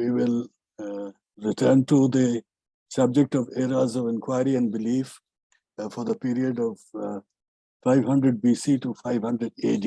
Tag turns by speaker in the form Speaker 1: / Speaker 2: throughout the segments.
Speaker 1: we will return to the subject of eras of inquiry and belief for the period of 500 BC to 500 AD.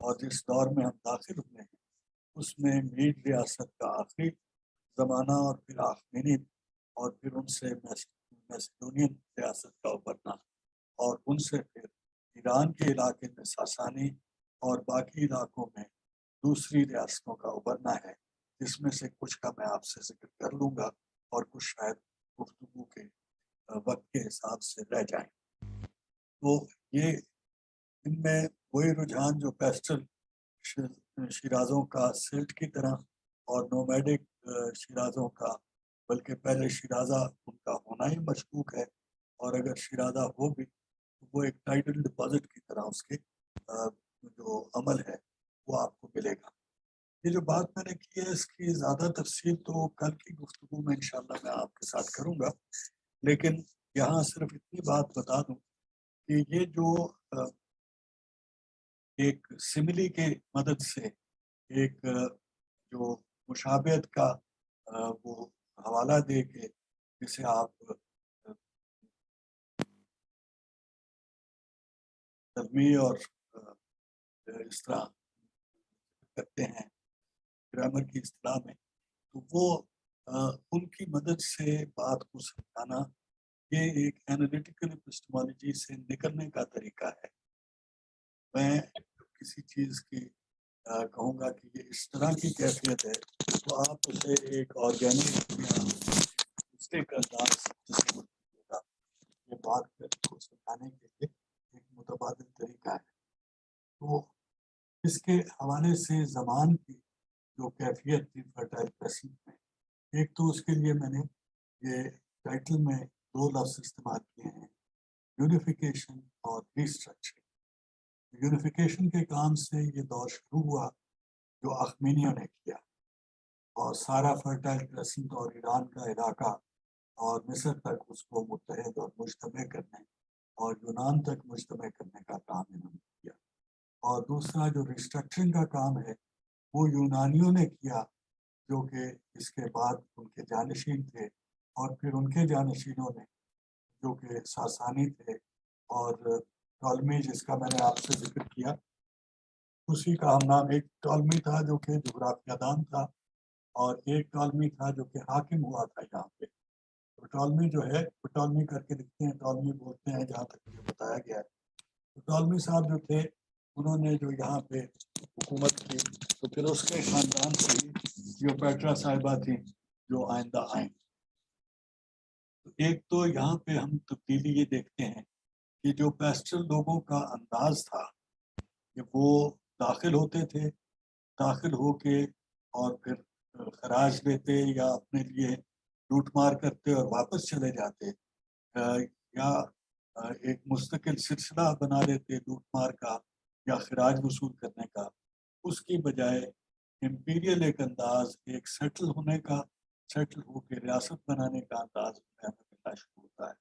Speaker 1: اور جس دور میں ہم داخل ہوئے ہیں اس میں میڈ ریاست کا آخری زمانہ، اور پھر آخمینی، اور پھر ان سے میسیڈونین ریاست کا ابھرنا، اور ان سے پھر ایران کے علاقے میں ساسانی اور باقی علاقوں میں دوسری ریاستوں کا ابھرنا ہے، جس میں سے کچھ کا میں آپ سے ذکر کر لوں گا اور کچھ شاید گفتگو کے وقت کے حساب سے رہ جائیں۔ تو یہ ان میں وہی رجحان جو پیسٹل شیرازوں کا سلٹ کی طرح اور نومیڈک شیرازوں کا، بلکہ پہلے شیرازہ ان کا ہونا ہی مشکوک ہے، اور اگر شیرازہ ہو بھی تو وہ ایک ٹائٹل ڈپازٹ کی طرح اس کے جو عمل ہے وہ آپ کو ملے گا۔ یہ جو بات میں نے کی ہے اس کی زیادہ تفصیل تو کل کی گفتگو میں انشاءاللہ میں آپ کے ساتھ کروں گا، لیکن یہاں صرف اتنی بات بتا دوں کہ یہ جو ایک سملی کے مدد سے ایک جو مشابہت کا وہ حوالہ دے کے جسے آپ ترمی اور اس طرح کرتے ہیں گرامر کی اصطلاح میں، تو وہ ان کی مدد سے بات کو سمجھانا یہ ایک اینالیٹیکل ایپسٹمالوجی سے نکلنے کا طریقہ ہے۔ میں کسی چیز کی کہوں گا کہ یہ اس طرح کی کیفیت ہے تو آپ اسے ایک آرگینک یا اسٹیک انداز یہ بات کو سمجھانے کے لیے ایک متبادل طریقہ ہے۔ تو اس کے حوالے سے زبان کی جو کیفیت تھی فرٹائل پریسنگ میں، ایک تو اس کے لیے میں نے یہ ٹائٹل میں 2 لفظ استعمال کیے ہیں، یونیفیکیشن اور ریسٹرکچرنگ۔ یونیفیکیشن کے کام سے یہ دور شروع ہوا جو اخمینیوں نے کیا، اور سارا فرٹائل کریسنٹ اور ایران کا علاقہ اور مصر تک اس کو متحد اور مجتمع کرنے اور یونان تک مجتمع کرنے کا کام انہوں نے کیا۔ اور دوسرا جو ریسٹرکچرنگ کا کام ہے وہ یونانیوں نے کیا، جو کہ اس کے بعد ان کے جانشین تھے، اور پھر ان کے جانشینوں نے جو کہ ساسانی تھے، اور ٹالمی جس کا میں نے آپ سے ذکر کیا اسی کا ہم نام، ایک ٹالمی تھا جو کہ جغرافیہ دان تھا، اور ایک ٹالمی تھا جو کہ حاکم ہوا تھا یہاں پہ۔ تو ٹالمی جو ہے وہ ٹالمی کر کے لکھتے ہیں، ٹالمی بولتے ہیں جہاں تک مجھے بتایا گیا ہے۔ تو ٹالمی صاحب جو تھے انہوں نے جو یہاں پہ حکومت کی، تو پھر اس کے خاندان سے ہی کلیوپیٹرا صاحبہ تھیں جو آئندہ آئیں۔ ایک تو یہاں پہ ہم تبدیلی یہ دیکھتے ہیں کہ جو پیسٹل لوگوں کا انداز تھا کہ وہ داخل ہوتے تھے، داخل ہو کے اور پھر خراج دیتے یا اپنے لیے لوٹ مار کرتے اور واپس چلے جاتے، یا ایک مستقل سلسلہ بنا لیتے لوٹ مار کا یا خراج وصول کرنے کا، اس کی بجائے امپیریل ایک انداز، ایک سیٹل ہونے کا، سیٹل ہو کے ریاست بنانے کا انداز ہمیں ملنا شروع ہوتا ہے۔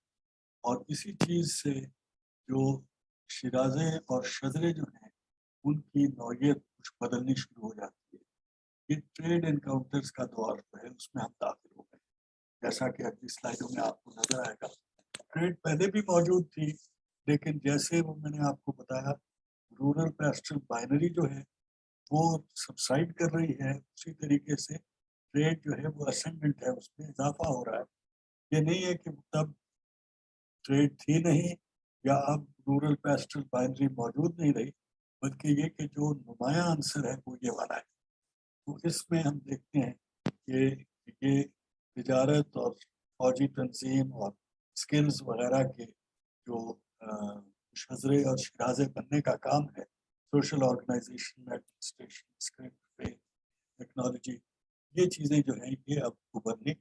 Speaker 1: اور اسی چیز سے جو شیرازے اور شذرے جو ہیں ان کی نوعیت کچھ بدلنی شروع ہو جاتی ہے۔ یہ ٹریڈ انکاؤنٹرز کا دور جو ہے اس میں ہم داخل ہو گئے، جیسا کہ اگلی سلائیڈوں میں آپ کو نظر آئے گا۔ ٹریڈ پہلے بھی موجود تھی، لیکن جیسے وہ میں نے آپ کو بتایا رورل پیسٹل بائنری جو ہے وہ سبسائڈ کر رہی ہے، اسی طریقے سے ٹریڈ جو ہے وہ اسینڈنٹ ہے، اس میں اضافہ ہو رہا ہے۔ یہ نہیں ہے کہ تب ٹریڈ تھی نہیں یا اب رورل پیسٹل بائنری موجود نہیں رہی، بلکہ یہ کہ جو نمایاں عنصر ہے وہ یہ والا ہے۔ تو اس میں ہم دیکھتے ہیں کہ یہ تجارت اور فوجی تنظیم اور سکلز وغیرہ کے جو شذرے اور شرازے بننے کا کام ہے، سوشل آرگنائزیشن، ایڈمنسٹریشن، اسکرپٹ پہ ٹیکنالوجی، یہ چیزیں جو ہیں یہ اب ابھرنے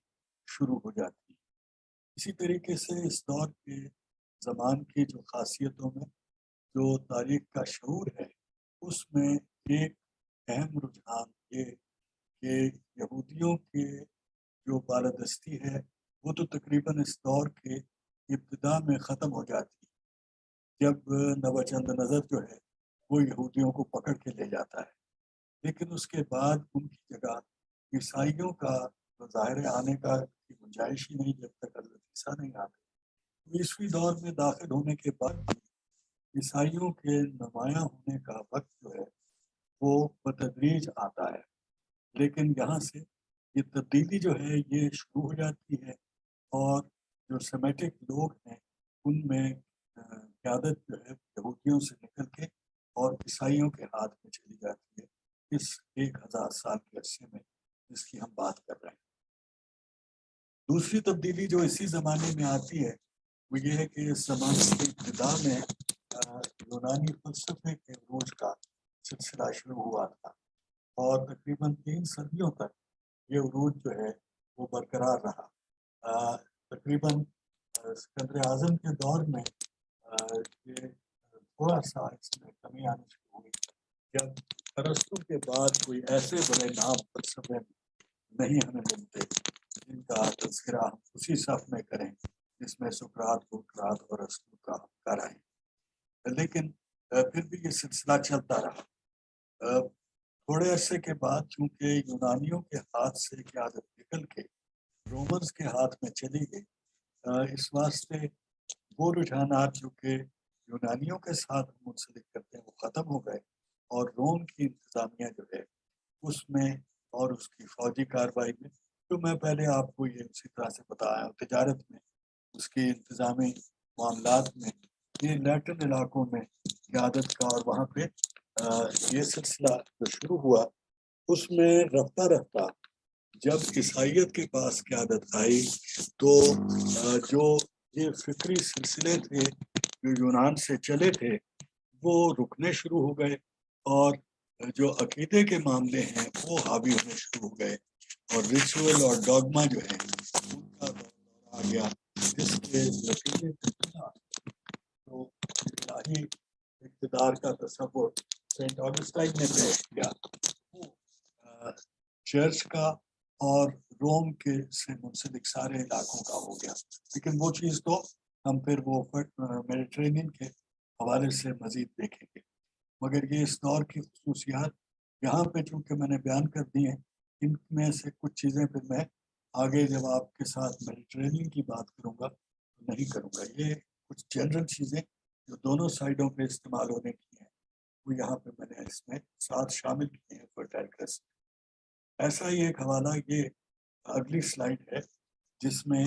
Speaker 1: شروع ہو جاتی ہیں۔ اسی طریقے سے اس دور کے زمان کی جو خاصیتوں میں جو تاریخ کا شعور ہے اس میں ایک اہم رجحان یہ کہ یہودیوں کے جو بالادستی ہے وہ تو تقریباً اس دور کے ابتدا میں ختم ہو جاتی ہے، جب نوچند نظر جو ہے وہ یہودیوں کو پکڑ کے لے جاتا ہے، لیکن اس کے بعد ان کی جگہ عیسائیوں کا ظاہر آنے کا گنجائش ہی نہیں جب تک حضرت عیسیٰ نہیں آتے۔ 20ویں دور میں داخل ہونے کے بعد عیسائیوں کے نمایاں ہونے کا وقت جو ہے وہ بتدریج آتا ہے، لیکن یہاں سے یہ تبدیلی جو ہے یہ شروع ہو جاتی ہے، اور جو سیمیٹک لوگ ہیں ان میں قیادت جو ہے یہودیوں سے نکل کے اور عیسائیوں کے ہاتھ میں چلی جاتی ہے اس 1000 سال کے عرصے میں جس کی ہم بات کر رہے ہیں۔ دوسری تبدیلی جو اسی زمانے میں آتی ہے وہ یہ ہے کہ اس زمانے کی ابتدا میں یونانی فلسفے کے عروج کا سلسلہ شروع ہوا تھا، اور تقریباً 3 صدیوں تک یہ عروج جو ہے وہ برقرار رہا۔ تقریباً اسکندر اعظم کے دور میں یہ تھوڑا سا اس میں کمی آنی شروع ہوئی جب ارسطو کے بعد کوئی ایسے بڑے نام فلسفے میں نہیں ہمیں ملتے جن کا تذکرہ ہم اسی صف میں کریں جس میں سقراط، بوقراط اور ارسطو کا کرائیں، لیکن پھر بھی یہ سلسلہ چلتا رہا۔ تھوڑے عرصے کے بعد چونکہ یونانیوں کے ہاتھ سے قیادت نکل کے رومنز کے ہاتھ میں چلی گئی، اس واسطے وہ رجحانات جو کہ یونانیوں کے ساتھ منسلک کرتے ہیں وہ ختم ہو گئے، اور روم کی انتظامیہ جو ہے اس میں اور اس کی فوجی کارروائی میں، جو میں پہلے آپ کو یہ اسی طرح سے بتایا، تجارت میں، اس کی انتظامی معاملات میں، یہ لیٹن علاقوں میں قیادت کا، اور وہاں پہ یہ سلسلہ جو شروع ہوا اس میں رفتہ رفتہ جب عیسائیت کے پاس قیادت آئی تو جو یہ فکری سلسلے تھے جو یونان سے چلے تھے وہ رکنے شروع ہو گئے، اور جو عقیدے کے معاملے ہیں وہ حاوی ہونے شروع ہو گئے، اور ریچول اور ڈاگما جو ہے ان کا دور آ گیا، جس کے نتیجے جو الہی اقتدار کا تصور سینٹ آگسٹائن نے پیش کیا وہ چرچ کا اور روم کے سے منسلک سارے علاقوں کا ہو گیا، لیکن وہ چیز تو ہم پھر وہ میڈیٹرینین کے حوالے سے مزید دیکھیں گے، مگر یہ اس دور کی خصوصیات یہاں پہ چونکہ میں نے بیان کر دی ہیں، ان میں سے کچھ چیزیں پھر میں آگے جب آپ کے ساتھ میڈیٹرینین کی بات کروں گا تو نہیں کروں گا۔ یہ کچھ جنرل چیزیں جو دونوں سائڈوں پہ استعمال ہونے کی ہیں وہ یہاں پہ میں نے اس میں ساتھ شامل کیے ہیں فرٹائل کرسٹ۔ ایسا ہی ایک حوالہ یہ اگلی سلائیڈ ہے جس میں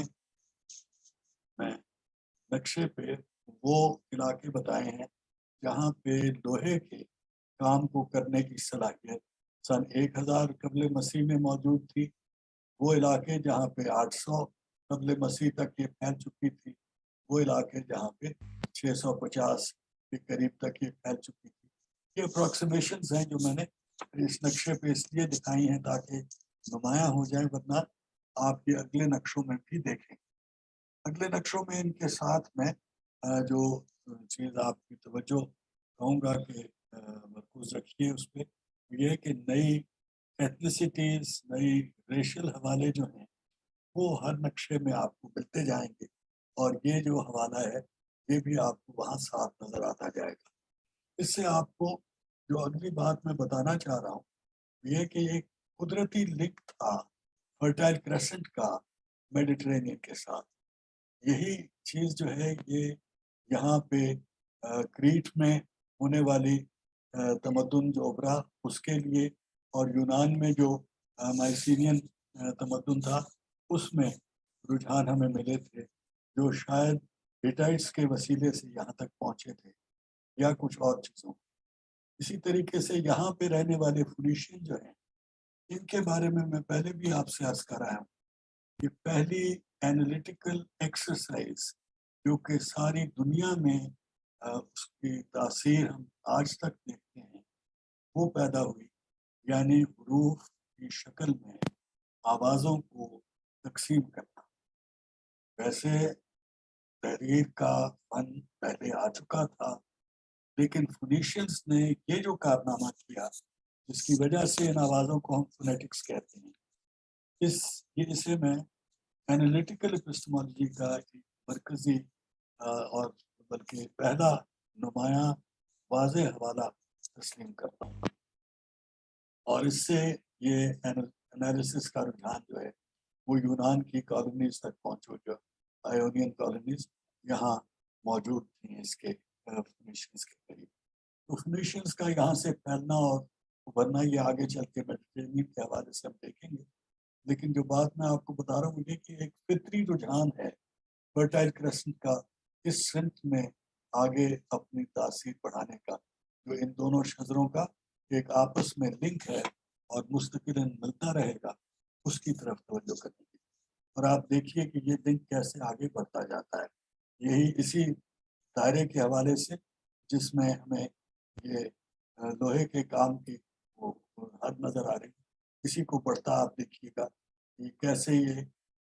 Speaker 1: نقشے پہ وہ علاقے بتائے ہیں جہاں پہ لوہے کے کام کو کرنے کی صلاحیت سن 1000 قبل مسیح میں موجود تھی، وہ علاقے جہاں پہ 800 قبل مسیح تک یہ پھیل چکی تھی، وہ علاقے جہاں پہ 650 کے قریب تک یہ پھیل چکی تھی۔ یہ اپروکسیمیشنز ہیں جو میں نے اس نقشے پہ اس لیے دکھائی ہیں تاکہ نمایاں ہو جائے، ورنہ آپ یہ اگلے نقشوں میں بھی دیکھیں۔ اگلے نقشوں میں ان کے ساتھ میں جو چیز آپ کی توجہ کہوں گا کہ مرکوز رکھیے اس پہ، یہ کہ نئی ایتھنیسٹیز، نئی ریشل حوالے جو ہیں وہ ہر نقشے میں آپ کو ملتے جائیں گے، اور یہ جو حوالہ ہے یہ بھی آپ کو وہاں ساتھ نظر آتا جائے گا۔ اس سے آپ کو جو اگلی بات میں بتانا چاہ رہا ہوں یہ کہ ایک قدرتی لنک تھا فرٹائل کریسنٹ کا میڈیٹرینین کے ساتھ۔ یہی چیز جو ہے یہ یہاں پہ کریٹ میں ہونے والی تمدن جو ابھرا اس کے لیے، اور یونان میں جو مائسینین تمدن تھا اس میں رجحان ہمیں ملے تھے جو شاید ہیٹائٹس کے وسیلے سے یہاں تک پہنچے تھے یا کچھ اور چیزوں۔ اسی طریقے سے یہاں پہ رہنے والے فونیشین جو ہیں ان کے بارے میں پہلے بھی آپ سے عرض کر رہا ہوں کہ پہلی اینالیٹیکل ایکسرسائز جو کہ ساری دنیا میں اس کی تاثیر ہم آج تک دیکھتے ہیں وہ پیدا ہوئی، یعنی حروف کی شکل میں آوازوں کو تقسیم کرنا۔ ویسے تحریر کا فن پہلے آ چکا تھا، لیکن فونیشینز نے یہ جو کارنامہ کیا جس کی وجہ سے ان آوازوں کو ہم فونیٹکس کہتے ہیں، اسے میں اینالیٹیکل ایپسٹمالوجی کا ایک مرکزی اور بلکہ پہلا نمایاں واضح حوالہ تسلیم کرتا ہوں، اور اس سے یہ انالیسس کا رجحان جو ہے وہ یونان کی کالونیز تک پہنچو، جو آئونین کالونیز یہاں موجود تھیں اس کے فونیشینز کے قریب۔ تو فونیشینز کا یہاں سے پھیلنا اور ورنہ یہ آگے چل کے میڈیٹرینین کے حوالے سے ہم دیکھیں گے. لیکن جو بات میں آپ کو بتا رہا ہوں یہ کہ ایک فطری رجحان ہے فرٹائل کریسنٹ کا اس سمت میں آگے اپنی تاثیر بڑھانے کا، جو ان دونوں شجروں کا ایک آپس میں لنک ہے اور مستقل ملتا رہے گا، اس کی طرف توجہ کرنے کی. اور آپ دیکھیے کہ یہ لنک کیسے آگے بڑھتا جاتا ہے. یہی اسی دائرے کے حوالے سے جس میں ہمیں یہ لوہے کے کام کی وہ حد نظر آ رہی ہے، اسی کو بڑھتا آپ دیکھیے گا کہ کیسے یہ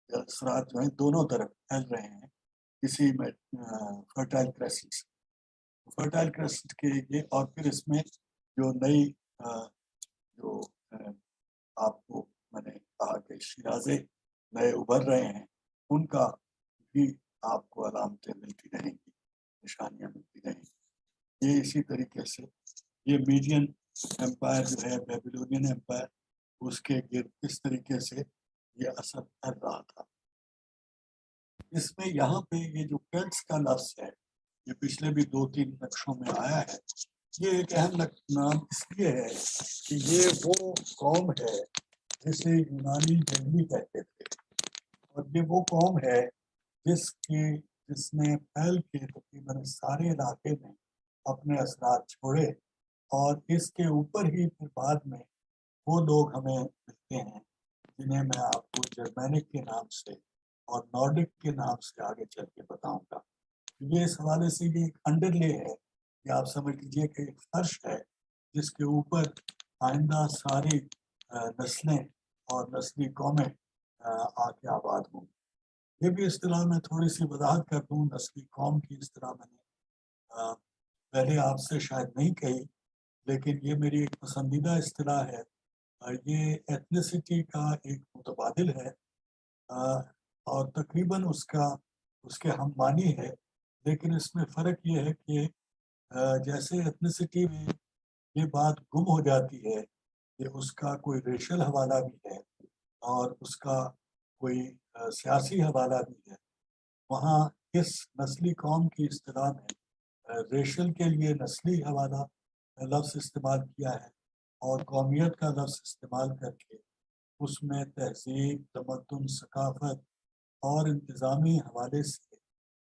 Speaker 1: اثرات جو ہیں دونوں طرف پھیل رہے ہیں اسی میں فرٹائل کریسنٹ سے. فرٹائل کریسنٹ کے یہ اور پھر اس میں جو نئی جو آپ کو میں نے کہا کہ شیرازے نئے ابھر رہے ہیں، ان کا بھی آپ کو علامتیں ملتی رہیں گی، نشانیاں ملتی رہیں گی. یہ اسی طریقے سے یہ میڈین امپائر جو ہے بیبیلونین امپائر، اس کے گرد کس طریقے سے یہ اثر کر رہا تھا. اس میں یہاں پہ یہ جو کیلٹس کا لفظ ہے یہ پچھلے بھی 2-3 نقشوں میں آیا ہے. یہ ایک اہم نام اس لیے ہے کہ یہ وہ قوم ہے جسے یونانی جنگلی کہتے تھے، اور یہ وہ قوم ہے جس نے پھیل کے تقریباً سارے علاقے میں اپنے اثرات چھوڑے. اور اس کے اوپر ہی پھر بعد میں وہ لوگ ہمیں ملتے ہیں جنہیں میں آپ کو جرمینک کے نام سے اور نارڈک کے نام سے آگے چل کے بتاؤں گا. یہ اس حوالے سے یہ ایک انڈر لے ہے کہ آپ سمجھ لیجیے کہ ایک فرش ہے جس کے اوپر آئندہ ساری نسلیں اور نسلی قومیں آ کے آباد ہوں. یہ بھی اصطلاح میں تھوڑی سی وضاحت کر دوں. نسلی قوم کی اصطلاح میں نے پہلے آپ سے شاید نہیں کہی، لیکن یہ میری ایک پسندیدہ اصطلاح ہے. یہ ایتھنیسٹی کا ایک متبادل ہے اور تقریباً اس کے ہم معنی ہے، لیکن اس میں فرق یہ ہے کہ جیسے ایتھنیسٹی میں یہ بات گم ہو جاتی ہے کہ اس کا کوئی ریشل حوالہ بھی ہے اور اس کا کوئی سیاسی حوالہ بھی ہے، وہاں اس نسلی قوم کی اصطلاح میں ریشل کے لیے نسلی حوالہ لفظ استعمال کیا ہے اور قومیت کا لفظ استعمال کر کے اس میں تہذیب، تمدن، ثقافت اور انتظامی حوالے سے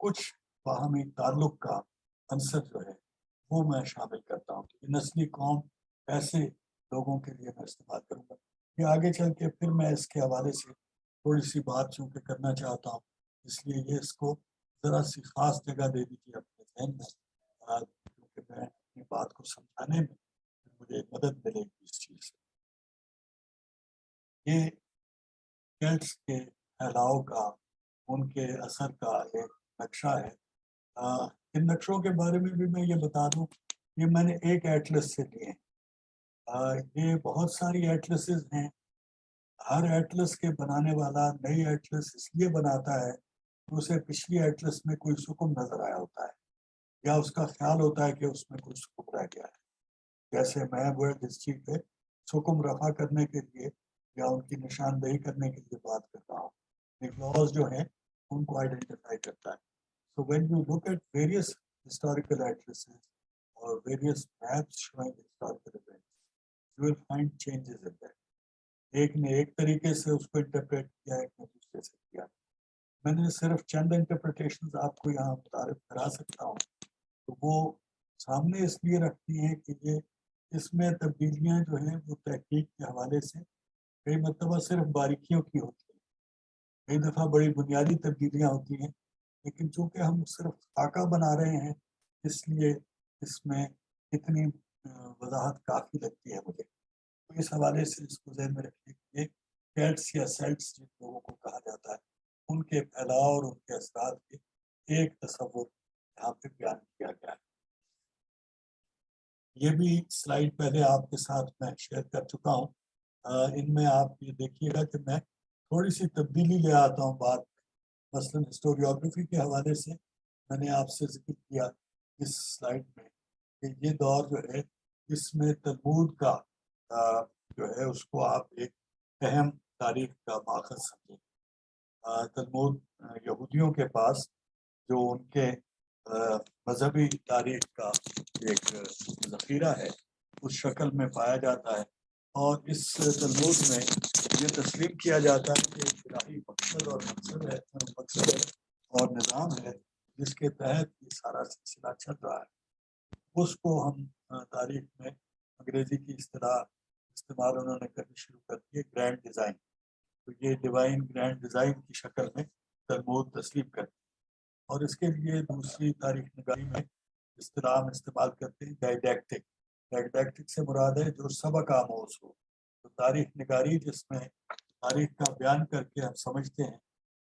Speaker 1: کچھ باہمی تعلق کا عنصر جو ہے وہ میں شامل کرتا ہوں. کہ نسلی قوم ایسے لوگوں کے لیے میں استعمال کروں گا. یہ آگے چل کے پھر میں اس کے حوالے سے تھوڑی سی بات چونکہ کرنا چاہتا ہوں، اس لیے یہ اس کو ذرا سی خاص جگہ دے دیجیے اپنے ذہن میں، کیونکہ میں اپنی بات کو سمجھانے میں مجھے مدد ملے گی اس چیز سے. یہ کیلٹس کے پھیلاؤ کا، ان کے اثر کا ایک نقشہ ہے. ان نقشوں کے بارے میں بھی میں یہ بتا دوں، یہ میں نے ایک ایٹلس سے لیے ہیں. یہ بہت ساری ایٹلسز ہیں. ہر ایٹلس کے بنانے والا نئی ایٹلس اس لیے بناتا ہے کہ اسے پچھلی ایٹلس میں کوئی سکم نظر آیا ہوتا ہے یا اس کا خیال ہوتا ہے کہ اس میں کوئی سکم رہ گیا ہے. جیسے میں ورلڈ ہسٹری پہ سکم رفع کرنے کے لیے یا ان کی نشاندہی کرنے کے لیے بات کر رہا ہوں. نکلاس جو ہیں ان کو آئیڈینٹیفائی کرتا ہے. So when you look at various historical atlases or various maps showing historical events, you will find changes in that. ایک نے ایک طریقے سے اس کو انٹرپریٹ کیا، ایک نے دوسرے سے کیا. میں نے صرف چند انٹرپریٹیشنز آپ کو یہاں متعارف کرا سکتا ہوں، تو وہ سامنے اس لیے رکھتی ہیں کہ یہ اس میں تبدیلیاں جو ہیں وہ تحقیق کے حوالے سے کئی مرتبہ صرف باریکیوں کی ہوتی ہیں، کئی دفعہ بڑی بنیادی تبدیلیاں ہوتی ہیں، لیکن چونکہ ہم صرف خاکہ بنا رہے ہیں اس لیے اس میں اتنی وضاحت کافی لگتی ہے مجھے. تو اس حوالے سے اس کو ذہن میں رکھیے کہ کیلٹس یا سیلٹس جن لوگوں کو کہا جاتا ہے ان کے پھیلاؤ اور ان کے اثرات کے ایک تصور یہاں پہ بیان کیا گیا ہے. یہ بھی سلائیڈ پہلے آپ کے ساتھ میں شیئر کر چکا ہوں. ان میں آپ یہ دیکھیے گا کہ میں تھوڑی سی تبدیلی لے آتا ہوں بات. مثلاً ہسٹوریوگرافی کے حوالے سے میں نے آپ سے ذکر کیا اس سلائیڈ میں کہ یہ دور جو ہے اس میں تلمود کا جو ہے اس کو آپ ایک اہم تاریخ کا ماخذ سمجھیں. تلمود یہودیوں کے پاس جو ان کے مذہبی تاریخ کا ایک ذخیرہ ہے، اس شکل میں پایا جاتا ہے، اور اس تلمود میں یہ تسلیم کیا جاتا ہے کہ ایک الہی مقصد اور مقصد ہے اور نظام ہے جس کے تحت یہ سارا سلسلہ چل رہا ہے۔ اس کو ہم تاریخ میں انگریزی کی اصطلاح استعمال انہوں نے کرنی شروع کر دی، گرینڈ ڈیزائن۔ تو یہ ڈیوائن گرینڈ ڈیزائن کی شکل میں تلمود تسلیم کرتی ہے، اور اس کے لیے دوسری تاریخ نگاری میں اصطلاح ہم استعمال کرتے ہیں ڈائیڈیکٹک۔ ڈائیڈیکٹک سے مراد ہے جو سبق آموز ہو، تو تاریخ نگاری جس میں تاریخ کا بیان کر کے ہم سمجھتے ہیں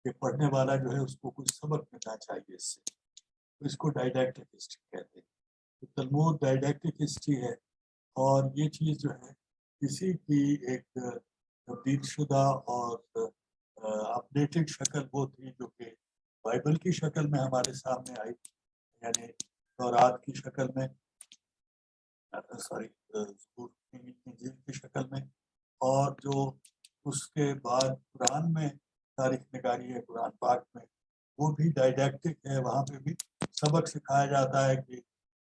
Speaker 1: کہ پڑھنے والا جو ہے اس کو کچھ سبق ملنا چاہیے اس سے، تو اس کو ڈائیڈیکٹک ہسٹری کہتے ہیں۔ تو تلمود ڈائیڈیکٹک ہسٹری ہے، اور یہ چیز جو ہے کسی کی ایک تبدیل شدہ اور اپڈیٹڈ شکل وہ تھی جو کہ بائبل کی شکل میں ہمارے سامنے آئی، یعنی تورات کی شکل میں، انجیل کی شکل میں، اور جو اس کے بعد قرآن میں تاریخ نگاری ہے، قرآن پاک میں، وہ بھی ڈائیڈیکٹک ہے۔ وہاں پہ بھی سبق سکھایا جاتا ہے کہ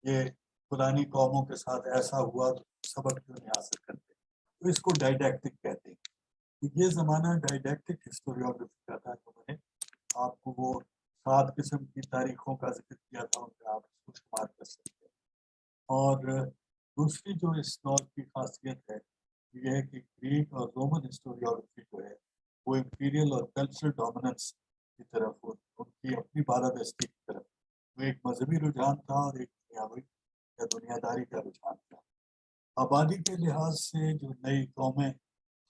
Speaker 1: یہ فلانی قوموں کے ساتھ ایسا ہوا تو سبق کیوں نہیں حاصل کرتے، تو اس کو ڈائیڈیکٹک کہتے ہیں۔ یہ زمانہ ڈائیڈیکٹک ہسٹوریوگرافی کا تھا، جو میں نے آپ کو وہ 7 قسم کی تاریخوں کا ذکر کیا تھا، ان پہ آپ اس کو شمار کر سکتے ہیں۔ اور دوسری جو اس دور کی خاصیت ہے یہ ہے کہ گریک اور رومن ہسٹوریوگرافی جو ہے وہ امپیریل اور کلچرل ڈومیننس کی طرف، ان کی اپنی بالادستی کی طرف، وہ ایک مذہبی رجحان تھا اور ایک دنیاوی یا دنیا داری کا رجحان تھا۔ آبادی کے لحاظ سے جو نئی قومیں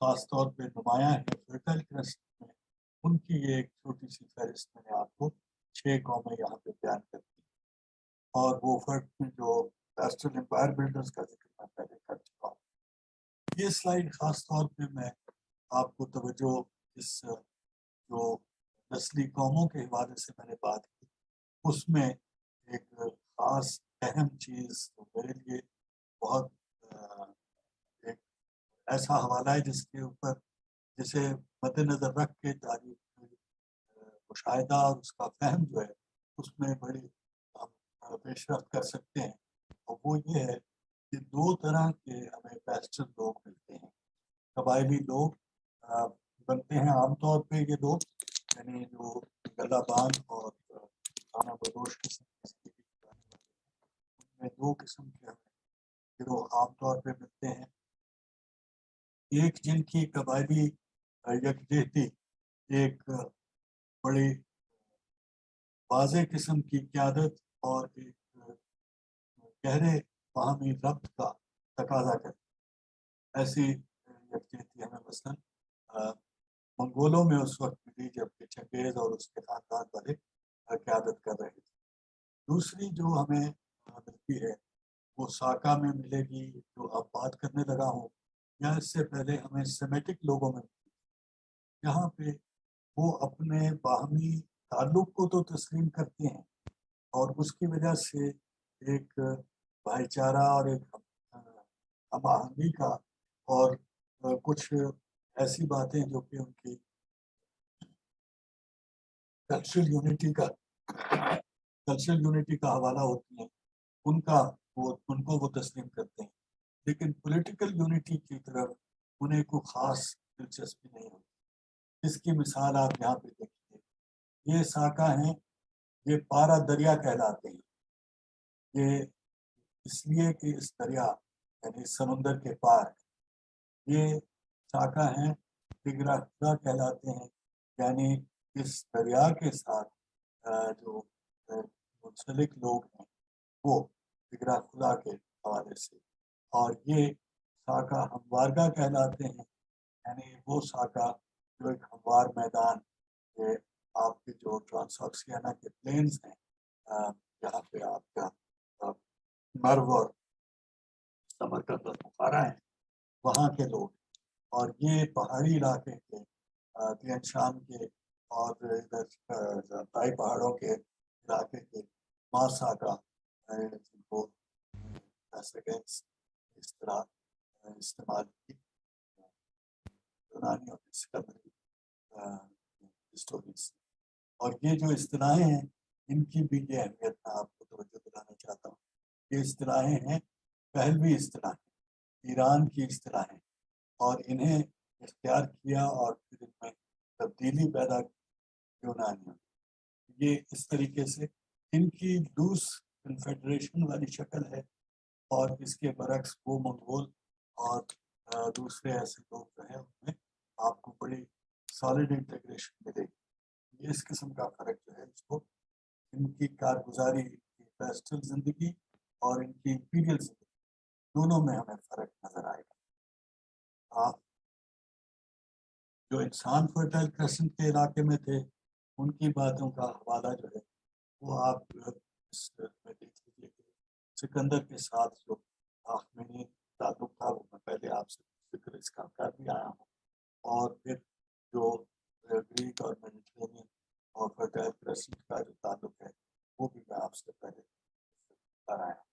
Speaker 1: خاص طور پہ نمایاں ہیں فرٹائل کرسٹ میں، ان کی یہ ایک چھوٹی سی فہرست میں نے آپ کو 6 قومیں یہاں پہ بیان کرتی ہیں، اور وہ فرق میں جو پیسٹرل امپائر بلڈرز کا ذکر میں پہلے کر چکا ہوں۔ یہ سلائیڈ خاص طور پہ میں آپ کو توجہ اس جو نسلی قوموں کے حوالے سے میں نے بات کی، اس میں ایک خاص اہم چیز میرے لیے بہت ایک ایسا حوالہ ہے جس کے اوپر جسے مد نظر رکھ کے تاریخ مشاہدہ اور اس کا فہم جو ہے اس میں بڑی ہم پیش رفت کر سکتے ہیں، اور وہ یہ ہے کہ 2 طرح کے ہمیں پیسٹر لوگ ملتے ہیں، قبائلی لوگ بنتے ہیں عام طور پہ یہ لوگ، یعنی جو گلہ باندھ اور خانہ بدوش قسم میں 2 قسم کے ہمیں گروہ عام طور پہ ملتے ہیں۔ ایک جن کی قبائلی یکجہتی ایک بڑی واضح قسم کی قیادت اور ایک گہرے باہمی ربط کا تقاضا کرتی، ایسی یکجہتی ہمیں مثلاً منگولوں میں اس وقت ملی جب کہ چنگیز اور اس کے خاندان والے قیادت کر رہے تھے۔ دوسری جو ہمیں ملتی ہے وہ ساکا میں ملے گی، جو اب بات کرنے لگا ہوں، یا اس سے پہلے ہمیں سیمیٹک لوگوں میں ملتی ہے۔ یہاں پہ وہ اپنے باہمی تعلق کو تو تسلیم کرتے ہیں، اور اس کی وجہ سے ایک بھائی چارہ اور ایک ہم آہنگی کا اور کچھ ایسی باتیں جو کہ ان کی کلچرل یونٹی کا حوالہ ہوتی ہیں، ان کو وہ تسلیم کرتے ہیں، لیکن پولیٹیکل یونٹی کی طرف انہیں کوئی خاص دلچسپی نہیں ہوتی۔ اس کی مثال آپ یہاں پہ دیکھیے، یہ ساکا ہیں، یہ پارا دریا کہلاتے ہیں، یہ اس لیے کہ اس دریا یعنی سمندر کے پار، یہ ساکا ہیں، ٹگرا خدا کہلاتے ہیں، یعنی اس دریا کے ساتھ جو منسلک لوگ ہیں وہ ٹگرا خدا کے حوالے سے، اور یہ ساکا ہموارگا کہلاتے ہیں، یعنی وہ ساکا جو ایک ہموار میدان، یہ آپ کے جو ٹرانساکسیانا کے پلینز ہیں، جہاں پہ آپ کا مرو اور سمرقند اور بخارا ہیں، وہاں کے لوگ، اور یہ پہاڑی علاقے کے تین شام کے اور ادھر تائی پہاڑوں کے علاقے کے مارسا کا جن کو اس طرح استعمال کی یونانی اور ڈسکوری اسٹوریز، اور یہ جو اصطلاحیں ہیں ان کی بھی یہ اہمیت میں آپ کو توجہ دلانا چاہتا ہوں۔ یہ اصطلاحیں ہیں پہلوی اصطلاحیں، ایران کی اصطلاحیں اور انہیں اختیار کیا اور پھر ان میں تبدیلی پیدا کی یونانیوں. یہ اس طریقے سے ان کی لوس کنفیڈریشن والی شکل ہے، اور اس کے برعکس وہ منگول اور دوسرے ایسے لوگ جو ہیں ان میں آپ کو بڑی سالڈ انٹیگریشن ملے گی. یہ اس قسم کا فرق جو ہے اس کو ان کی کارگزاری، کی پیسٹل زندگی اور ان کی امپیریل زندگی دونوں میں ہمیں فرق نظر آئے گا. جو انسان فرٹائل کریسنٹ کے علاقے میں تھے ان کی باتوں کا حوالہ جو ہے وہ آپ اس میں دیکھ لیجیے کہ سکندر کے ساتھ جو آخمینی تعلق تھا وہ میں پہلے آپ سے ذکر اس کا کر بھی آیا ہوں، اور پھر جو گریک اور میڈیٹرینین اور فرٹائل کریسنٹ کا جو تعلق ہے وہ بھی میں آپ سے پہلے کر آیا ہوں.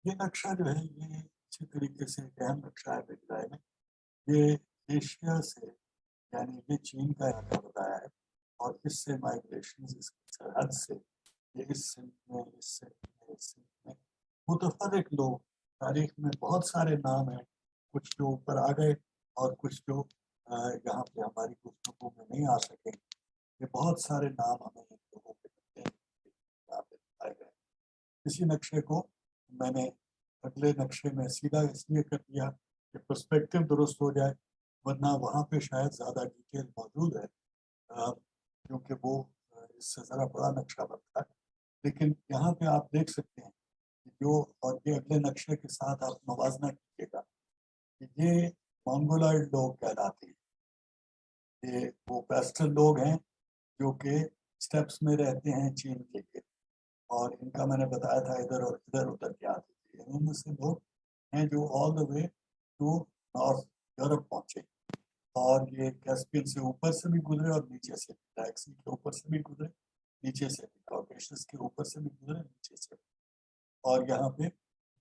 Speaker 1: یہ نقشہ جو ہے یہ اچھی طریقے سے ایک اہم نقشہ ہے میری رائے میں. یہ ایشیا سے یعنی یہ چین کا علاقہ بتایا ہے، اور اس سے مائگریشن اس کی سرحد سے یہ اس سمت میں اس سمت میں اس سمت میں متفرق لوگ. تاریخ میں بہت سارے نام ہیں، کچھ جو اوپر آ گئے اور کچھ جو یہاں پہ ہماری گفتگو میں نہیں آ سکے. یہ بہت سارے نام ہمیں ان لوگوں کے ملتے ہیں یہاں پہ بتائے گئے. اسی نقشے کو میں نے اگلے نقشے میں سیدھا اس لیے کر دیا کہ پرسپیکٹو درست ہو جائے، ورنہ وہاں پہ شاید زیادہ ڈیٹیل موجود ہے کیونکہ وہ اس سے ذرا بڑا نقشہ بنتا ہے. لیکن یہاں پہ آپ دیکھ سکتے ہیں کہ جو، اور یہ اگلے نقشے کے ساتھ آپ موازنہ کیجیے گا کہ یہ مانگولائڈ لوگ کہلاتے ہیں. یہ وہ پیسٹل لوگ ہیں جو کہ اسٹیپس میں رہتے ہیں چین کے لیے، اور ان کا میں نے بتایا تھا ادھر اور ادھر ادھر کے آتے تھے. ان میں سے لوگ ہیں جو آل دا وے ٹو نارتھ یورپ پہنچے، اور یہ کیسپین سے اوپر سے بھی گزرے اور نیچے سے بھی، بلیک سی کے اوپر سے بھی گزرے، نیچے سے بھی کاکیشس کے اوپر سے بھی گزرے، نیچے سے بھی. اور یہاں پہ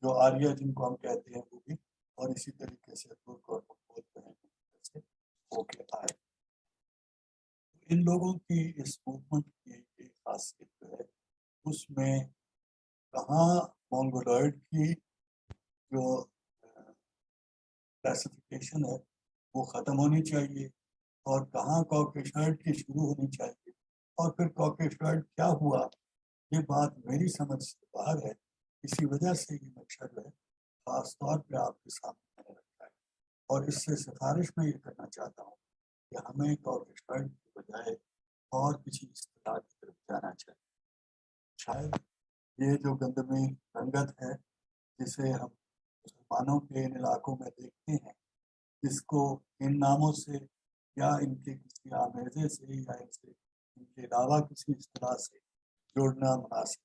Speaker 1: جو آریہ جن کو ہم کہتے ہیں وہ بھی، اور اسی طریقے سے ترک اور منگول جو ہیں ہو کے آئے. ان لوگوں کی اس موومنٹ کی ایک خاصیت جو ہے اس میں کہاں مونگولائڈ کی جو کلاسیفیکیشن ہے وہ ختم ہونی چاہیے، اور کہاں کاکیشائڈ کی شروع ہونی چاہیے، اور پھر کاکیشائڈ کیا ہوا، یہ بات میری سمجھ سے باہر ہے. اسی وجہ سے یہ نقشہ جو ہے خاص طور پہ آپ کے سامنے میں نے رکھا ہے، اور اس سے سفارش میں یہ کرنا چاہتا ہوں کہ ہمیں کاکیشائڈ کی بجائے اور کسی اصطلاح کی طرف جانا چاہیے. شاید یہ جو گندمی رنگت ہے جسے ہم مسلمانوں کے ان علاقوں میں دیکھتے ہیں، اس کو ان ناموں سے یا ان کے کسی آمیزے سے یا ان سے ان کے علاوہ کسی اصطلاح سے جوڑنا مناسب.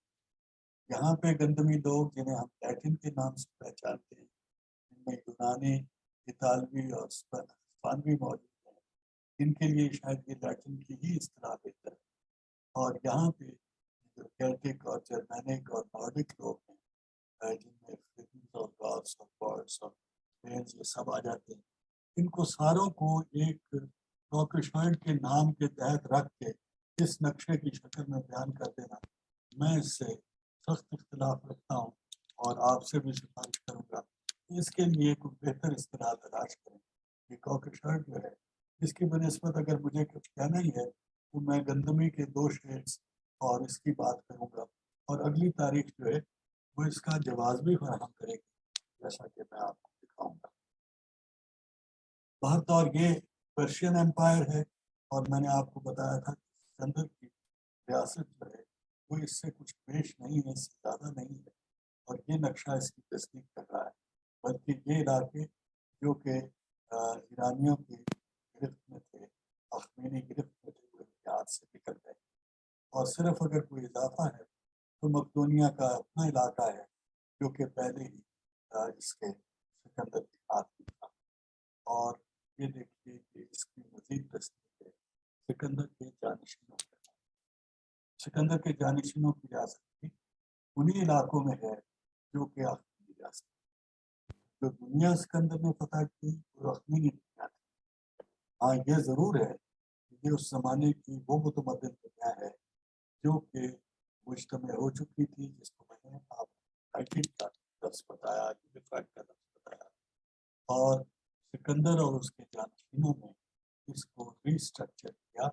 Speaker 1: یہاں پہ گندمی لوگ جنہیں ہم لیٹن کے نام سے پہچانتے ہیں، ان میں یونانی، اطالوی اور اسپانوی موجود ہیں. ان کے لیے شاید یہ لیٹن کی ہی اصطلاح بہتر ہے. اور یہاں پہ جو کیلٹک اور جرمینک اور نارڈک لوگ ہیں جن میں فلپینز اور گالس اور پارٹس اور ڈینز یہ سب آ جاتے ہیں، ان کو ساروں کو ایک کاکیشائڈ کے نام کے تحت رکھ کے اس نقشے کی شکل میں بیان کر دینا، میں اس سے سخت اختلاف رکھتا ہوں، اور آپ سے بھی سفارش کروں گا کہ اس کے لیے کوئی بہتر اصطلاح تلاش کریں. یہ کاکیشائڈ جو ہے اس کی بنسبت اگر مجھے کچھ کہنا ہی ہے تو میں گندمی کے 2 شیڈز اور اس کی بات کروں گا، اور اگلی تاریخ جو ہے وہ اس کا جواز بھی فراہم کرے گی جیسا کہ میں آپ کو دکھاؤں گا. بہر طور یہ پرشین امپائر ہے، اور میں نے آپ کو بتایا تھا کہ سکندر کی ریاست جو ہے وہ اس سے کچھ بیش نہیں ہے، اس سے زیادہ نہیں ہے، اور یہ نقشہ اس کی تصدیق کر رہا ہے. بلکہ یہ علاقے جو کہ ایرانیوں کی گرفت میں تھے، اخمینی گرفت میں تھے، وہ ان کے ہاتھ سے نکل گئے. اور صرف اگر کوئی اضافہ ہے تو مقدونیہ کا اپنا علاقہ ہے جو کہ پہلے ہی اس کے سکندر کے ہاتھ میں تھا. اور یہ دیکھیے کہ اس کی مزید تصدیق ہے سکندر کے جانشینوں کے نام. سکندر کے جانشینوں کی ریاست بھی انہی علاقوں میں ہے جو کہ اخمینی ریاست. جو دنیا سکندر نے فتح کی وہ اخمینی دنیا تھی. ہاں یہ ضرور ہے کہ یہ اس زمانے کی وہ متمدن دنیا ہے جو کہ مجتمع ہو چکی تھی، جس کو میں نے آپ کا لفظ بتایا، یونیفائڈ کا لفظ بتایا، اور سکندر اور اس کے جانشینوں نے اس کو ریسٹرکچر کیا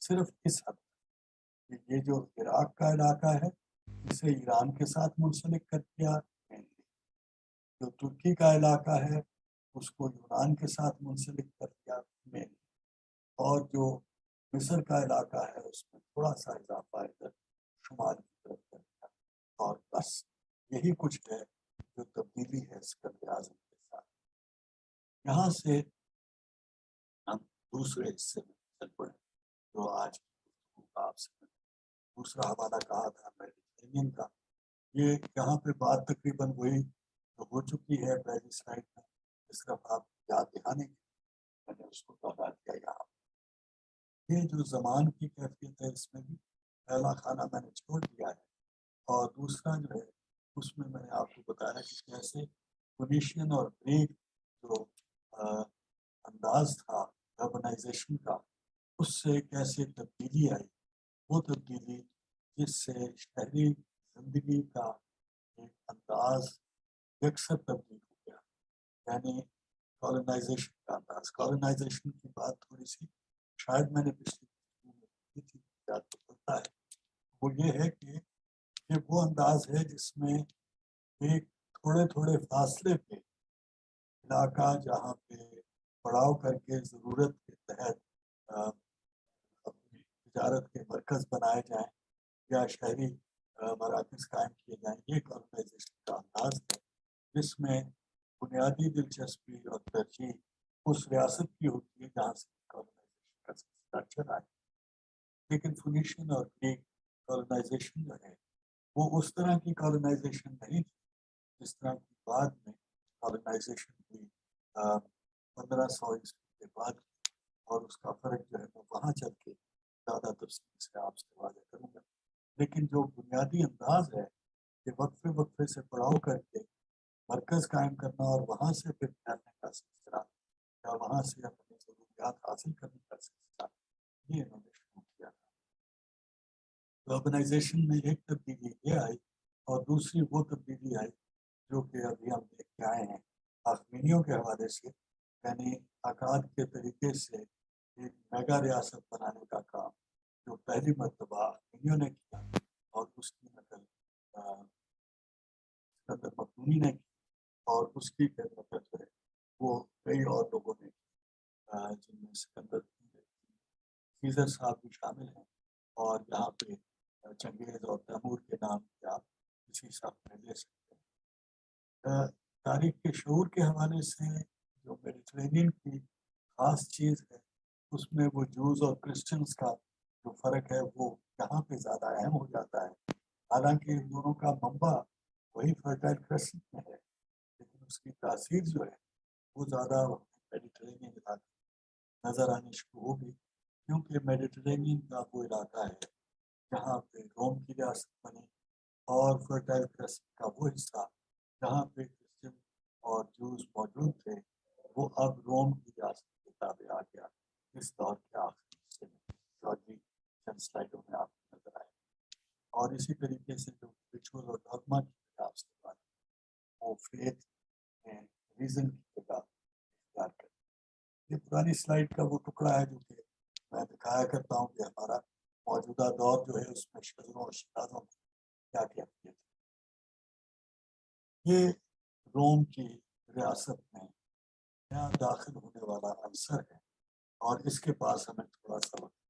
Speaker 1: صرف اس حد تک کہ یہ جو عراق کا علاقہ ہے اسے ایران کے ساتھ منسلک کر دیا، جو ترکی کا علاقہ ہے اس کو یونان کے ساتھ منسلک کر دیا مینلی، اور جو مصر کا علاقہ ہے اس میں تھوڑا سا اضافہ ادھر شمال کی طرف کر دیا، اور بس یہی کچھ ہے جو تبدیلی ہے اسکندر اعظم کے ساتھ۔ یہاں سے ہم دوسرے حصے میں چل پڑے جو آج آپ سے دوسرا حوالہ کہا تھا میڈیٹرینین کا۔ یہ یہاں پہ بات تقریباً وہی جو ہو چکی ہے پہلی سلائڈ میں، صرف آپ یاد دہانے کی میں نے اس کو بتا دیا یہاں۔ یہ جو زمان کی کیفیت ہے اس میں بھی پہلا خانہ میں نے چھوڑ دیا ہے، اور دوسرا جو ہے اس میں نے آپ کو بتایا کہ کیسے فونیشین اور گریک جو انداز تھا اربنائزیشن کا اس سے کیسے تبدیلی آئی، وہ تبدیلی جس سے شہری زندگی کا ایک انداز یکسر تبدیل ہو گیا، یعنی کالونائزیشن کا انداز۔ کالونائزیشن کی بات تھوڑی سی شاید میں نے پچھلی میں کی تھی، یاد تو پڑتا ہے، وہ یہ ہے کہ یہ وہ انداز ہے جس میں ایک تھوڑے تھوڑے فاصلے پہ علاقہ جہاں پہ پڑاؤ کر کے ضرورت کے تحت اپنی تجارت کے مرکز بنائے جائیں یا شہری مراکز قائم کیے جائیں، یہ کالونائزیشن کا انداز ہے جس میں بنیادی دلچسپی اور ترجیح اس ریاست کی ہوتی ہے جہاں سے کالونائزیشن کا سلسلہ چلا ہے۔ لیکن فونیشین اور گریک کالونائزیشن جو ہے وہ اس طرح کی کالونائزیشن نہیں تھی جس طرح کی بعد میں کالونائزیشن ہوئی 1500 عیسوی کے بعد، اور اس کا فرق جو ہے میں وہاں چل کے زیادہ تفصیل سے آپ سے واضح کروں گا۔ لیکن جو بنیادی انداز ہے کہ وقفے وقفے سے پڑاؤ کر کے مرکز قائم کرنا اور وہاں سے پھر پھیلنے کا سلسلہ یا وہاں سے اپنی ضروریات حاصل کرنے کا سلسلہ، یہ انہوں نے شروع کیا تھا۔ اربنائزیشن میں ایک تبدیلی یہ آئی، اور دوسری وہ تبدیلی آئی جو کہ ابھی ہم دیکھ کے آئے ہیں آخمینیوں کے حوالے سے، یعنی آکاد کے طریقے سے ایک میگا ریاست بنانے کا کام جو پہلی مرتبہ آخمینیوں نے کیا، اور اس کی نقل سکندر مقدونی نے کی، اور اس کی نقل جو ہے وہ کئی اور لوگوں نے کی، جن میں سکندر سیزر صاحب بھی شامل ہیں، اور یہاں پہ چنگیز اور تیمور کے نام بھی آپ اسی صاحب میں لے سکتے ہیں۔ تاریخ کے شعور کے حوالے سے جو میڈیٹرینین کی خاص چیز ہے اس میں وہ جوز اور کرسچنز کا جو فرق ہے وہ یہاں پہ زیادہ اہم ہو جاتا ہے، حالانکہ ان دونوں کا منبع وہی فرٹائل کرسچن میں ہے، لیکن اس کی تاثیر جو ہے وہ زیادہ میڈیٹرینین علاقے نظر آنی شروع ہوگی، کیونکہ میڈیٹرینین کا وہ علاقہ ہے جہاں پہ روم کی ریاست بنی، اور فرٹائل کرسچن کا وہ حصہ جہاں پہ کرسچن اور جوز موجود تھے وہ اب روم کی ریاست کے تابع آ گیا اس دور کے آخری حصے میں، جو ابھی چند سلائڈوں میں آپ کو نظر آئے۔ اور اسی طریقے سے جو ریچول اور ڈاگما کی کتاب سے بات وہ فیتھ میں ریزن کی جگہ اختیار کرے۔ یہ پرانی سلائڈ کا وہ ٹکڑا ہے جو کہ میں دکھایا کرتا ہوں کہ ہمارا موجودہ دور جو ہے اس میں شذروں اور شہازوں کی کیا کیفیت ہے۔ یہ روم کی ریاست میں نیا داخل ہونے والا عنصر ہے، اور اس کے پاس ہمیں تھوڑا سا وقت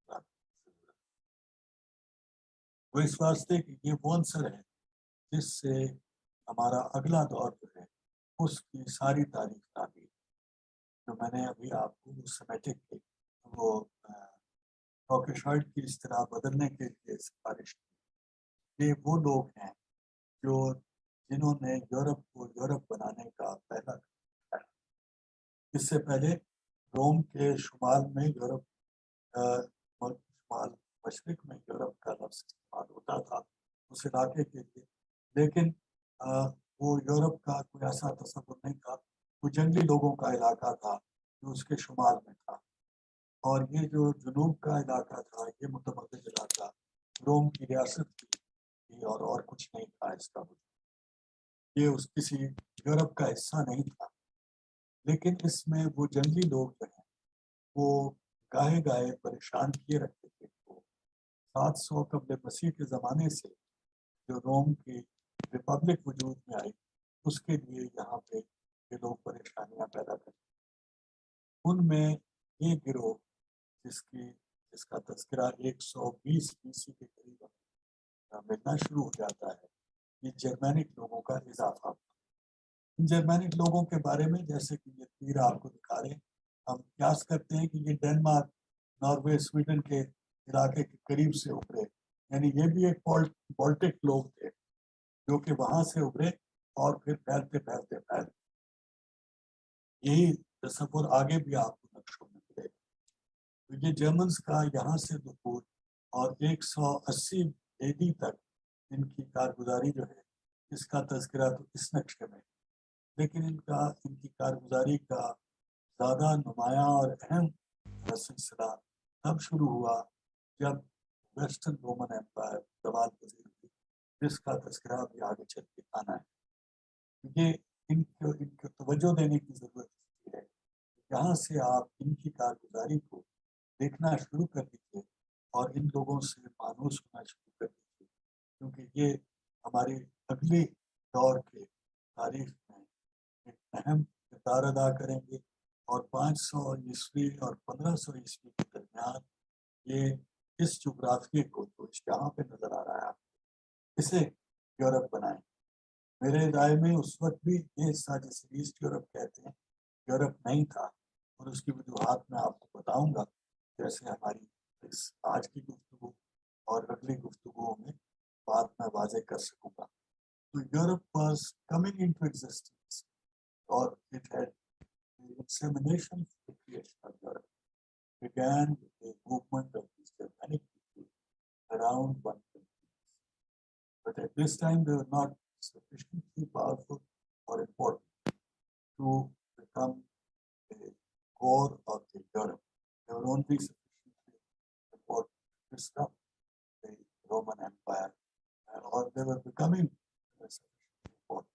Speaker 1: وہ اس واسطے کہ یہ وہ عنصر ہے جس سے ہمارا اگلا دور جو ہے اس کی ساری تاریخ تعبیر، جو میں نے ابھی آپ کو سیمیٹک کے وہ کوکیشوائڈ کی اصطلاح بدلنے کے لیے سفارش کی، یہ وہ لوگ ہیں جو جنہوں نے یورپ کو یورپ بنانے کا پہلا کیا۔ اس سے پہلے روم کے شمال میں یورپ شمال مشرق میں یورپ کا لفظ استعمال ہوتا تھا اس علاقے کے لیے، لیکن وہ یورپ کا کوئی ایسا تصور نہیں تھا، وہ جنگلی لوگوں کا علاقہ تھا جو اس کے شمال میں تھا، اور یہ جو جنوب کا علاقہ تھا یہ متمدد علاقہ روم کی ریاست کی اور کچھ نہیں تھا اس کا وجود، یہ اس کسی یورپ کا حصہ نہیں تھا۔ لیکن اس میں وہ جنگی لوگ جو ہیں وہ گاہے گاہے پریشان کیے رکھتے تھے. وہ 700 قبل مسیح کے زمانے سے جو روم کی ریپبلک وجود میں آئی اس کے لیے یہاں پہ یہ لوگ پریشانیاں پیدا کرتے. ان میں یہ گروہ جس کا تذکرہ 120 BC کے قریب ملنا شروع ہو جاتا ہے، یہ جرمینک لوگوں کا اضافہ. ان جرمینک لوگوں کے بارے میں جیسے کہ یہ تیر آپ کو دکھا رہے ہیں، ہم قیاس کرتے ہیں کہ یہ ڈینمارک، ناروے، سویڈن کے علاقے کے قریب سے ابھرے، یعنی یہ بھی ایک بالٹک لوگ تھے جو کہ وہاں سے ابھرے اور پھر پھیلتے پھیلتے پھیل. یہی تصور آگے بھی آپ کو نقشوں میں ملے گا. تو یہ جرمنس کا یہاں سے دخول اور 180 AD تک ان کی کارگزاری جو ہے اس کا تذکرہ تو اس نقشے میں، لیکن ان کی کارگزاری کا زیادہ نمایاں اور اہم سلسلہ تب شروع ہوا جب ویسٹرن رومن ایمپائر زوال پذیر ہوئی، جس کا تذکرہ بھی آگے چل کے آنا ہے. یہ ان کو توجہ دینے کی ضرورت ہے. یہاں سے آپ ان کی کارگزاری کو دیکھنا شروع کر دیجیے اور ان لوگوں سے مانوس ہونا شروع کر دیجیے، کیونکہ یہ ہماری اگلی دور کے تاریخ میں ایک اہم کردار ادا کریں گے. اور 500 عیسوی اور 1500 عیسوی کے درمیان یہ اس جغرافیے کو جو یہاں پہ نظر آ رہا ہے اسے یورپ بنائیں. میرے رائے میں اس وقت بھی یہ حصہ جسے ایسٹ یورپ کہتے ہیں یورپ نہیں تھا، اور اس کی وجوہات میں آپ کو بتاؤں گا جیسے ہماری آج کی گفتگو اور اگلی گفتگو میں بات میں واضح کر سکوں گا. تو Europe was coming into existence اور it had insemination of the creation of Europe began with the movement of these Germanic people around 150. But at this time they were not sufficiently powerful or important to become a core of the Europe. They were only sufficiently important to disrupt the Roman Empire, or they were becoming sufficiently important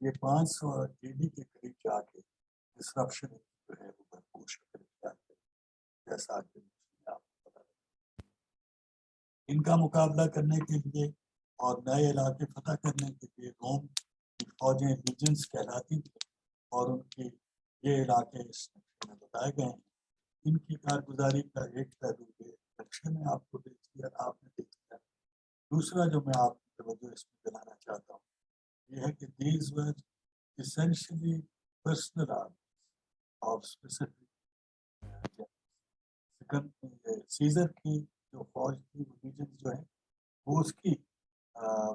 Speaker 1: یہ 500 AD کے قریب جا کے disruption جو ہے وہ بھرپور شکل اختیار کرے، جیسا کہ آپ کو پتا ہے. ان کا مقابلہ کرنے کے لیے اور نئے علاقے فتح کرنے کے لیے روم کی فوجیں لیجنز کہلاتی تھیں، اور ان کی یہ علاقے اس نقشے میں بتائے گئے ہیں. ان کی کارگزاری کا ایک پہلو یہ نقشے میں آپ کو دیکھ لیا، آپ نے دیکھ لیا. دوسرا جو میں آپ کی توجہ اس میں دلانا چاہتا ہوں یہ ہے کہ these were essentially personal armies of specific. Caesar کی جو فوج کی لیجنز جو ہیں وہ اس کی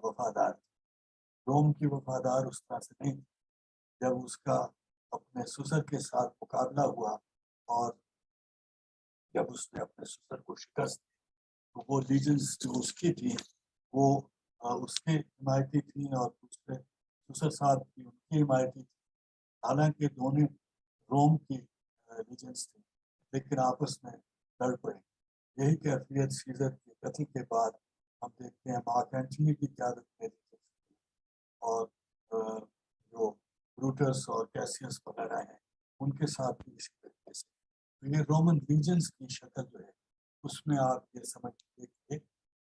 Speaker 1: وفادار تھی. روم کی وفادار اس طرح سے نہیں. جب اس کا اپنے سسر کے ساتھ مقابلہ ہوا اور جب اس نے اپنے سسر کو شکست دی تو وہ لیجنز جو اس کی تھیں وہ اس کے حمایتی تھیں اور دوسرے سسر صاحب کی ان کی حمایتی تھی. حالانکہ دونوں روم کی لیجنز تھیں لیکن آپس میں لڑ پڑے. یہی کیفیت سیزر کے قتل کے بعد ہم دیکھتے ہیں مارک اینٹنی کی قیادت میں اور جو بروٹس اور کیسیس وغیرہ ہیں ان کے ساتھ بھی اسی طریقے سے. یہ رومن لیجنز کی شکل جو ہے اس میں آپ یہ سمجھ لیجیے کہ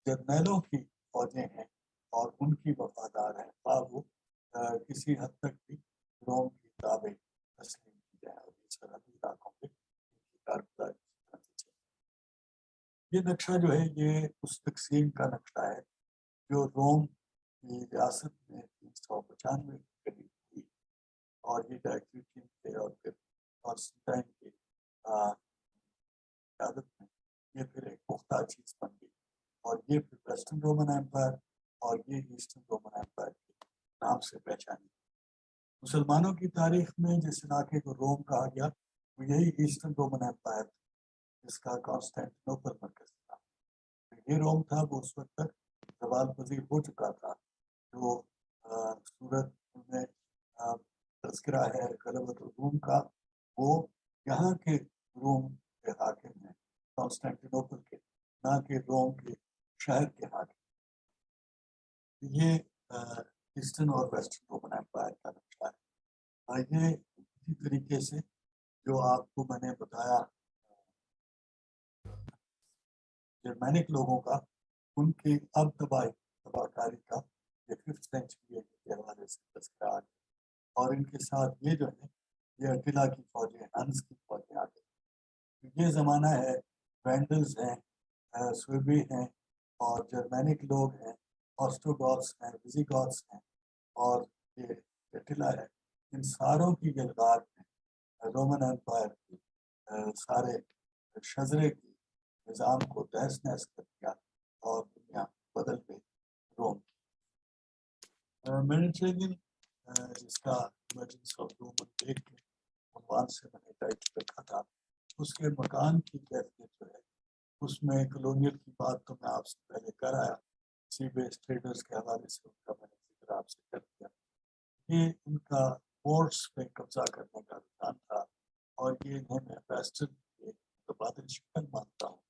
Speaker 1: جرنیلوں کی فوجیں ہیں اور ان کی وفادار ہیں، وہ کسی حد تک بھی روم کی تابع تسلیم کی جائے اور اس سرحدی علاقوں میں کارگزاری. یہ نقشہ جو ہے یہ اس تقسیم کا نقشہ ہے جو روم کی ریاست میں 395 کے قریب ہوئی، اور یہ ڈائیکلیٹین کے اور پھر کانسٹنٹائن کی قیادت میں یہ پھر ایک پختہ چیز بن گئی، اور یہ پھر ویسٹرن رومن ایمپائر اور یہ ایسٹرن رومن ایمپائر کے نام سے پہچانی. مسلمانوں کی تاریخ میں جس علاقے کو روم کہا گیا وہ یہی ایسٹرن رومن ایمپائر جس کا کانسٹینٹینوپل مرکز تھا. یہ روم تھا وہ اس وقت تک زوال پذیر ہو چکا تھا. جو صورت میں تذکرہ ہے غلبۃ الروم کا وہ یہاں کے روم کے حاکم ہیں، کانسٹینٹینوپل کے، نہ کہ روم کے شہر کے حاکم. یہ ایسٹرن اور ویسٹرن رومن ایمپائر کا نقشہ ہے۔ یہ اسی طریقے سے جو آپ کو میں نے بتایا جرمینک لوگوں کا، ان کی اب تباہ کاری کا یہ 5th سینچری کے حوالے سے تذکرہ آ گیا، اور ان کے ساتھ یہ جو ہے یہ اٹیلا کی فوجیں، ہنس کی فوجیں آ گئی۔ یہ زمانہ ہے، وینڈلز ہیں، سویبی ہیں، اور جرمینک لوگ ہیں، آسٹروگوتس ہیں، ویزیگوتس ہیں، اور یہ اٹیلا ہے۔ ان ساروں کی گلدار میں رومن ایمپائر کی سارے شذرے کی نظام کو تہس نہس کر دیا اور دنیا بدل گئی روم کی۔ میڈیٹرینین جس کا ایمرجنس آف رومن لیک کے عنوان سے میں نے ٹائٹل رکھا تھا، اس کے مکان کی کیفیت جو ہے اس میں کلونیل کی بات تو میں آپ سے پہلے کر آیا، سی بیس ٹریڈرز کے حوالے سے ان کا میں نے ذکر آپ سے کر دیا۔ یہ ان کا پورٹس پہ قبضہ کرنے کا رجحان تھا، اور یہ انہیں میں ویسٹرن کے متبادل شکل مانتا ہوں،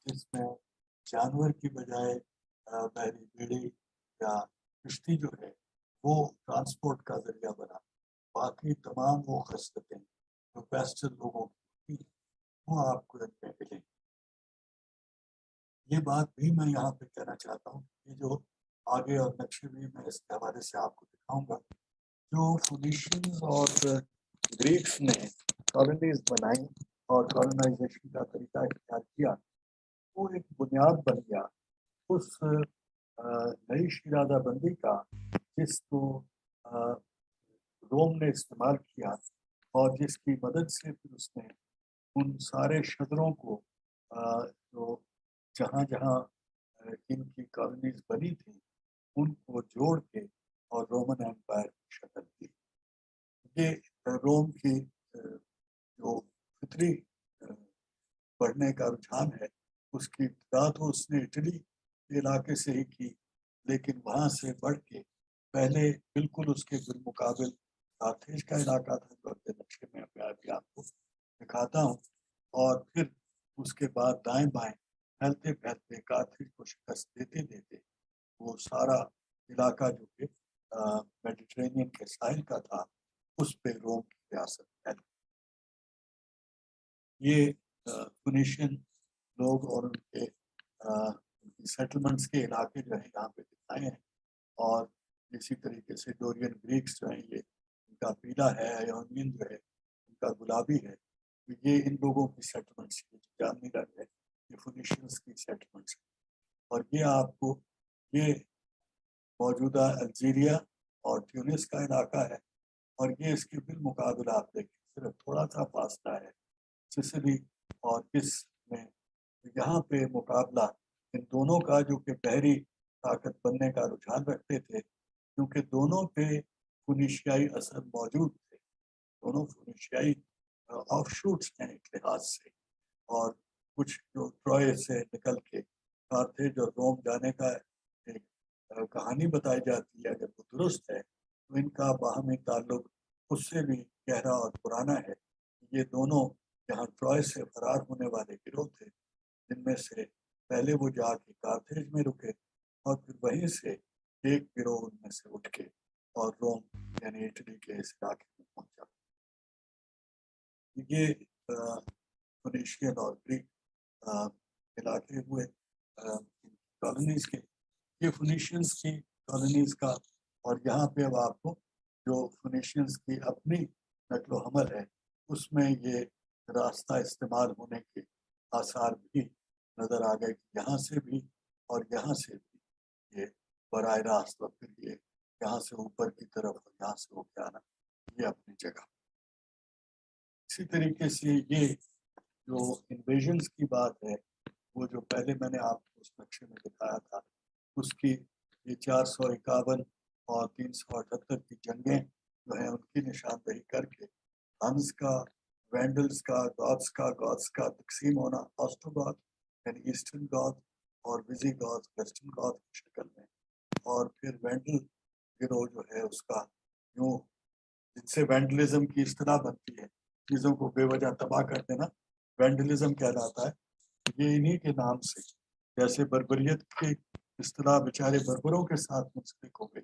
Speaker 1: جس میں جانور کی بجائے بحری بیڑی یا کشتی جو ہے وہ ٹرانسپورٹ کا ذریعہ بنا۔ باقی تمام وہ خصلتیں جو ویسٹرن لوگوں کی وہ آپ کو ان میں ملیں۔ یہ بات بھی میں یہاں پہ کہنا چاہتا ہوں کہ جو آگے اور نقشے بھی میں اس کے حوالے سے آپ کو دکھاؤں گا، جو فونیشینز اور گریکس نے کالونیز بنائی اور کالونائزیشن کا طریقہ اختیار کیا، وہ ایک بنیاد بن گیا اس نئی شیرازہ بندی کا جس کو روم نے استعمال کیا، اور جس کی مدد سے پھر اس نے ان سارے شہروں کو جو جہاں جہاں ان کی کالونیز بنی تھیں ان کو جوڑ کے اور رومن ایمپائر کی شکل دی۔ یہ روم کی جو فطری بڑھنے کا رجحان ہے، اس کی ابتدا تو اس نے اٹلی کے علاقے سے ہی کی، لیکن وہاں سے بڑھ کے پہلے بالکل اس کے بالمقابل کارتھیج کا علاقہ تھا، جو اپنے نقشے میں ابھی آپ کو دکھاتا ہوں، اور پھر اس کے بعد دائیں بائیں پھیلتے پھیلتے کارتھیج کو شکست دیتے دیتے وہ سارا علاقہ جو کہ میڈیٹرینین کے ساحل کا تھا اس پہ روم کی ریاست پھیل۔ یہ فونیشین لوگ اور ان کے سیٹلمنٹس کے علاقے جو ہیں یہاں پہ دکھائے ہیں، اور اسی طریقے سے ڈورین گریکس جو ہیں یہ ان کا پیلا ہے، ایونین جو ہے ان کا گلابی ہے، یہ ان لوگوں کی سیٹلمنٹس کی جامنی رنگ ہے، یہ فونیشینز کی سیٹلمنٹس ہیں۔ اور یہ آپ کو یہ موجودہ الجیریا اور ٹیونس کا علاقہ ہے، اور یہ اس کے بالمقابل آپ دیکھیں صرف تھوڑا سا فاصلہ ہے سسلی اور اس میں، یہاں پہ مقابلہ ان دونوں کا جو کہ بحری طاقت بننے کا رجحان رکھتے تھے، کیونکہ دونوں پہ فونیشیائی اثر موجود تھے، دونوں فونیشیائی آف شوٹس ہیں ایک لحاظ سے، اور کچھ جو ٹروئے سے نکل کے کارتھیج اور روم جانے کا ایک کہانی بتائی جاتی ہے، اگر وہ درست ہے تو ان کا باہمی تعلق اس سے بھی گہرا اور پرانا ہے۔ یہ دونوں یہاں ٹروئے سے فرار ہونے والے گروہ تھے، جن میں سے پہلے وہ جا کے کارتھیج میں رکے، اور پھر وہیں سے ایک گروہ ان میں سے اٹھ کے اور روم یعنی اٹلی کے اس علاقے میں پہنچا۔ یہ فونیشین اور گریک علاقے ہوئے کالونیز کے، یہ فونیشینز کی کالونیز کا، اور یہاں پہ اب آپ کو جو فونیشینز کی اپنی نقل و حمل ہے اس میں یہ راستہ استعمال ہونے کے آثار بھی نظر آ گئے کہ یہاں سے بھی اور یہاں سے بھی یہ براہ راست، اور پھر یہ یہاں سے اوپر کی طرف اور یہاں سے ہو کے آنا یہ اپنی جگہ۔ اسی طریقے سے یہ جو انویژنز کی بات ہے، وہ جو پہلے میں نے آپ کو اس نقشے میں دکھایا تھا، اس کی یہ 451 اور 378 کی جنگیں جو ہیں ان کی نشاندہی کر کے ہنس کا، وینڈلز کا، گوتس کا تقسیم ہونا، آسٹروگوت یعنی ایسٹرن گوت اور ویزی گوت ویسٹرن گوت کی شکل میں، اور پھر وینڈل گروہ جو ہے اس کا یوں، جن سے وینڈلزم کی اصطلاح بنتی ہے، چیزوں کو بے وجہ تباہ کر دینا، وینڈلزم کہلاتا ہے۔ یہ انہی کے نام سے، جیسے بربریت کی اصطلاح بیچارے بربروں کے ساتھ منسلک ہو گئی،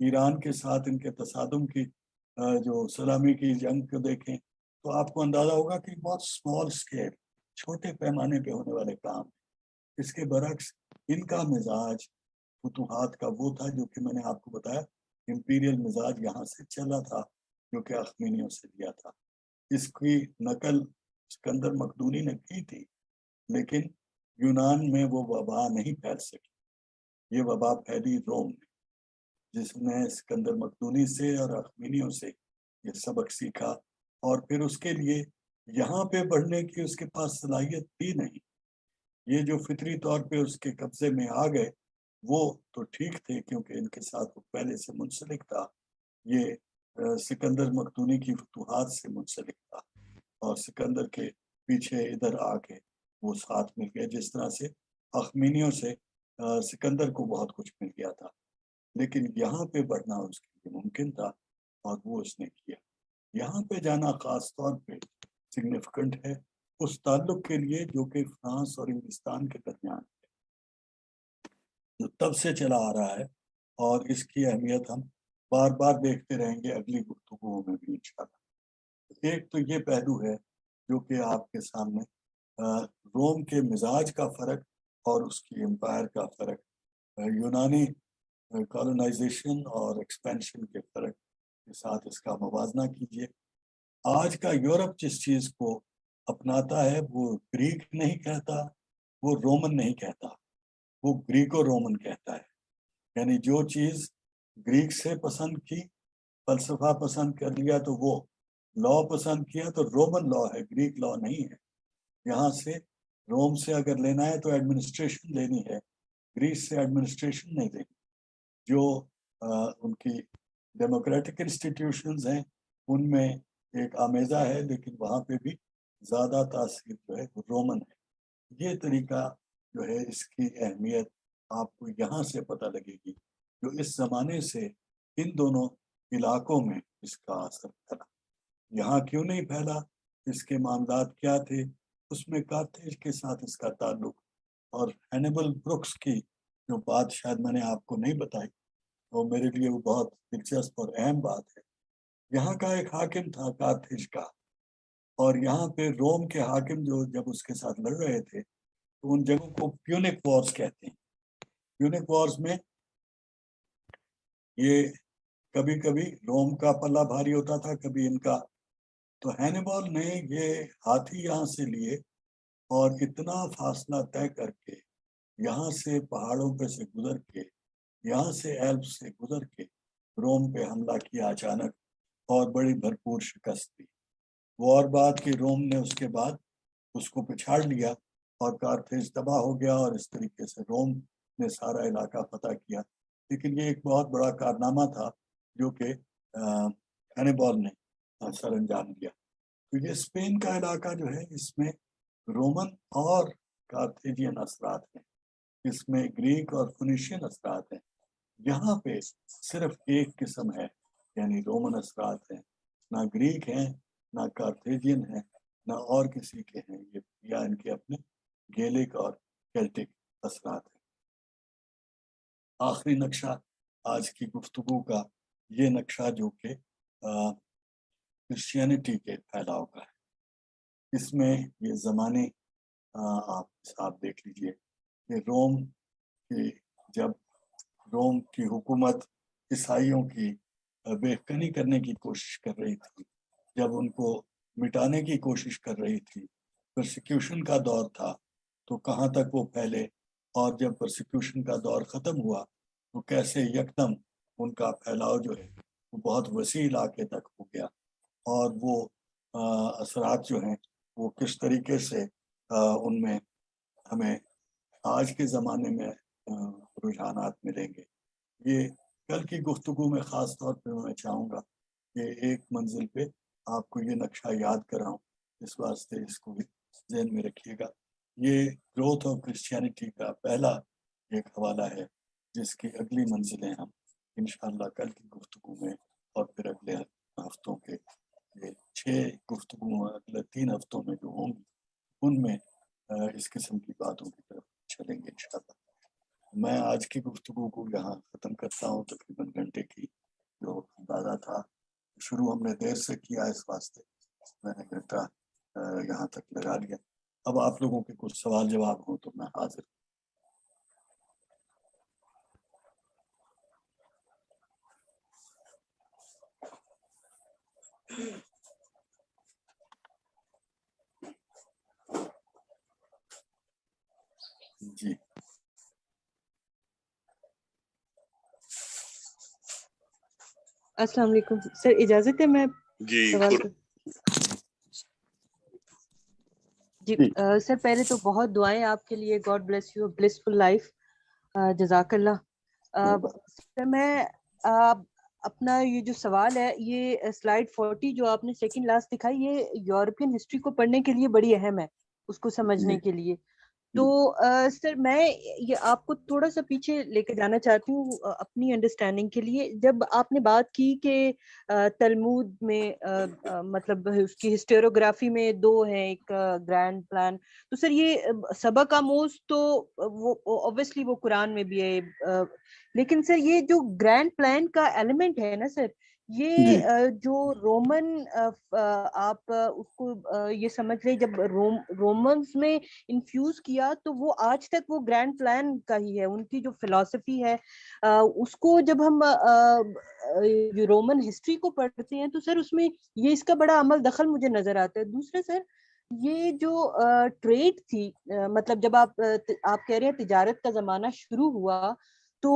Speaker 1: ایران کے ساتھ ان کے تصادم کی جو سلامی کی جنگ کو دیکھیں تو آپ کو اندازہ ہوگا کہ بہت اسمال اسکیل، چھوٹے پیمانے پہ ہونے والے کام۔ اس کے برعکس ان کا مزاج فتوحات کا وہ تھا جو کہ میں نے آپ کو بتایا، امپیریل مزاج یہاں سے چلا تھا جو کہ اخمینیوں سے لیا تھا۔ اس کی نقل سکندر مقدونی نے کی تھی، لیکن یونان میں وہ وبا نہیں پھیل سکی۔ یہ وبا پھیلی روم میں، جس نے سکندر مقدونی سے اور اخمینیوں سے یہ سبق سیکھا، اور پھر اس کے لیے یہاں پہ بڑھنے کی اس کے پاس صلاحیت تھی نہیں۔ یہ جو فطری طور پہ اس کے قبضے میں آ گئے وہ تو ٹھیک تھے، کیونکہ ان کے ساتھ وہ پہلے سے منسلک تھا۔ یہ سکندر مقدونی کی فتوحات سے منسلک تھا، اور سکندر کے پیچھے ادھر آ کے وہ ساتھ مل گئے، جس طرح سے اخمینیوں سے سکندر کو بہت کچھ مل گیا تھا، لیکن یہاں پہ بڑھنا اس کے لیے ممکن تھا اور وہ اس نے کیا۔ یہاں پہ جانا خاص طور پہ سگنیفیکنٹ ہے اس تعلق کے لیے جو کہ فرانس اور انگلستان کے درمیان ہے، جو تب سے چلا آ رہا ہے، اور اس کی اہمیت ہم بار بار دیکھتے رہیں گے اگلی گفتگوؤں میں بھی انشاءاللہ۔ ایک تو یہ پہلو ہے جو کہ آپ کے سامنے روم کے مزاج کا فرق اور اس کی امپائر کا فرق، یونانی کالونائزیشن اور ایکسپینشن کے فرق کے ساتھ اس کا موازنہ کیجیے۔ آج کا یورپ جس چیز کو اپناتا ہے وہ گریک نہیں کہتا، وہ رومن نہیں کہتا، وہ گریکو رومن کہتا ہے۔ یعنی جو چیز گریک سے پسند کی، فلسفہ پسند کر لیا تو وہ لا پسند کیا تو رومن لا ہے، گریک لا نہیں ہے۔ یہاں سے روم سے اگر لینا ہے تو ایڈمنسٹریشن لینی ہے، گریس سے ایڈمنسٹریشن نہیں لینی۔ جو ان کی ڈیموکریٹک انسٹیٹیوشنز ہیں ان میں ایک آمیزہ ہے، لیکن وہاں پہ بھی زیادہ تاثیر جو ہے وہ رومن ہے۔ یہ طریقہ جو ہے اس کی اہمیت آپ کو یہاں سے پتہ لگے گی، جو اس زمانے سے ان دونوں علاقوں میں اس کا اثر پھیلا۔ یہاں کیوں نہیں پھیلا، اس کے معاملات کیا تھے، اس میں کارتھیج کے ساتھ اس کا تعلق، اور ہینیبل بروکس کی جو بات شاید میں نے آپ کو نہیں بتائی، وہ میرے لیے وہ بہت دلچسپ اور اہم بات ہے۔ یہاں کا ایک حاکم تھا کارتھیج کا، اور یہاں پہ روم کے حاکم جو جب اس کے ساتھ لڑ رہے تھے تو ان جگہوں کو پیونک وارز کہتے ہیں۔ پیونک وارز میں یہ کبھی کبھی روم کا پلہ بھاری ہوتا تھا، کبھی ان کا۔ تو ہینیبال نے یہ ہاتھی یہاں سے لیے اور اتنا فاصلہ طے کر کے یہاں سے پہاڑوں پہ سے گزر کے، یہاں سے ایلپ سے گزر کے روم پہ حملہ کیا اچانک، اور بڑی بھرپور شکست دی۔ وہ اور بات کہ روم نے اس کے بعد اس کو پچھاڑ لیا اور کارتھیج تباہ ہو گیا، اور اس طریقے سے روم نے سارا علاقہ فتح کیا۔ لیکن یہ ایک بہت بڑا کارنامہ تھا جو کہ ہینیبال نے سر انجام دیا۔ تو یہ اسپین کا علاقہ جو ہے اس میں رومن اور کارتھیجین اثرات ہیں، اس میں گریک اور فنیشین اثرات ہیں۔ یہاں پہ صرف ایک قسم ہے، یعنی رومن اثرات ہیں، نہ گریک ہیں، نہ کارتھیجین ہیں، نہ اور کسی کے ہیں، یہ یا ان کے اپنے گیلک اور کیلٹک اثرات ہیں۔ آخری نقشہ آج کی گفتگو کا یہ نقشہ جو کہ کرسچینٹی کے پھیلاؤ کا ہے۔ اس میں یہ زمانے آپ دیکھ لیجئے کہ روم کی جب روم کی حکومت عیسائیوں کی بےکنی کرنے کی کوشش کر رہی تھی، جب ان کو مٹانے کی کوشش کر رہی تھی، پرسیکیوشن کا دور تھا، تو کہاں تک وہ پھیلے، اور جب پرسیکیوشن کا دور ختم ہوا تو کیسے یکدم ان کا پھیلاؤ جو ہے وہ بہت وسیع علاقے تک ہو گیا، اور وہ اثرات جو ہیں وہ کس طریقے سے ان میں ہمیں آج کے زمانے میں رجحانات ملیں گے۔ یہ کل کی گفتگو میں خاص طور پہ میں چاہوں گا کہ ایک منزل پہ آپ کو یہ نقشہ یاد کراؤں، اس واسطے اس کو بھی ذہن میں رکھیے گا۔ یہ گروتھ آف کرسچینٹی کا پہلا ایک حوالہ ہے، جس کی اگلی منزلیں ہم انشاءاللہ کل کی گفتگو میں اور پھر اگلے ہفتوں کے یہ 6 گفتگو اگلے 3 ہفتوں میں جو ہوں گی ان میں اس قسم کی باتوں کی طرف چلیں گے انشاءاللہ۔ میں آج کی گفتگو کو یہاں ختم کرتا ہوں، تقریباً گھنٹے کی اندازہ تھا. شروع ہم نے دیر سے کیا، اس واسطے میں نے گھنٹہ یہاں تک لگا لیا. اب آپ لوگوں کے کچھ سوال جواب ہوں تو میں حاضر. جی
Speaker 2: السلام علیکم سر، اجازت ہے میں
Speaker 3: جی
Speaker 2: سوال کر؟ جی سر، پہلے تو بہت دعائیں آپ کے لیے. God bless you, بلسفل life. جزاک اللہ. سر میں اپنا یہ جو سوال ہے، یہ سلائیڈ 40 جو آپ نے سیکنڈ لاسٹ دکھائی، یہ یورپین ہسٹری کو پڑھنے کے لیے بڑی اہم ہے، اس کو سمجھنے کے لیے. تو سر میں یہ آپ کو تھوڑا سا پیچھے لے کے جانا چاہتی ہوں اپنی انڈرسٹینڈنگ کے لیے. جب آپ نے بات کی کہ تلمود میں مطلب اس کی ہسٹوریوگرافی میں دو ہیں، ایک گرینڈ پلان، تو سر یہ سبق آموز تو وہ اوبویسلی وہ قرآن میں بھی ہے، لیکن سر یہ جو گرینڈ پلان کا ایلیمنٹ ہے نا سر، یہ جو رومن آپ اس کو یہ سمجھ لیں جب رومنز میں انفیوز کیا تو وہ آج تک وہ گرینڈ پلان کا ہی ہے. ان کی جو فلسفی ہے اس کو جب ہم رومن ہسٹری کو پڑھتے ہیں تو سر اس میں یہ اس کا بڑا عمل دخل مجھے نظر آتا ہے. دوسرا سر، یہ جو ٹریڈ تھی، مطلب جب آپ کہہ رہے ہیں تجارت کا زمانہ شروع ہوا، تو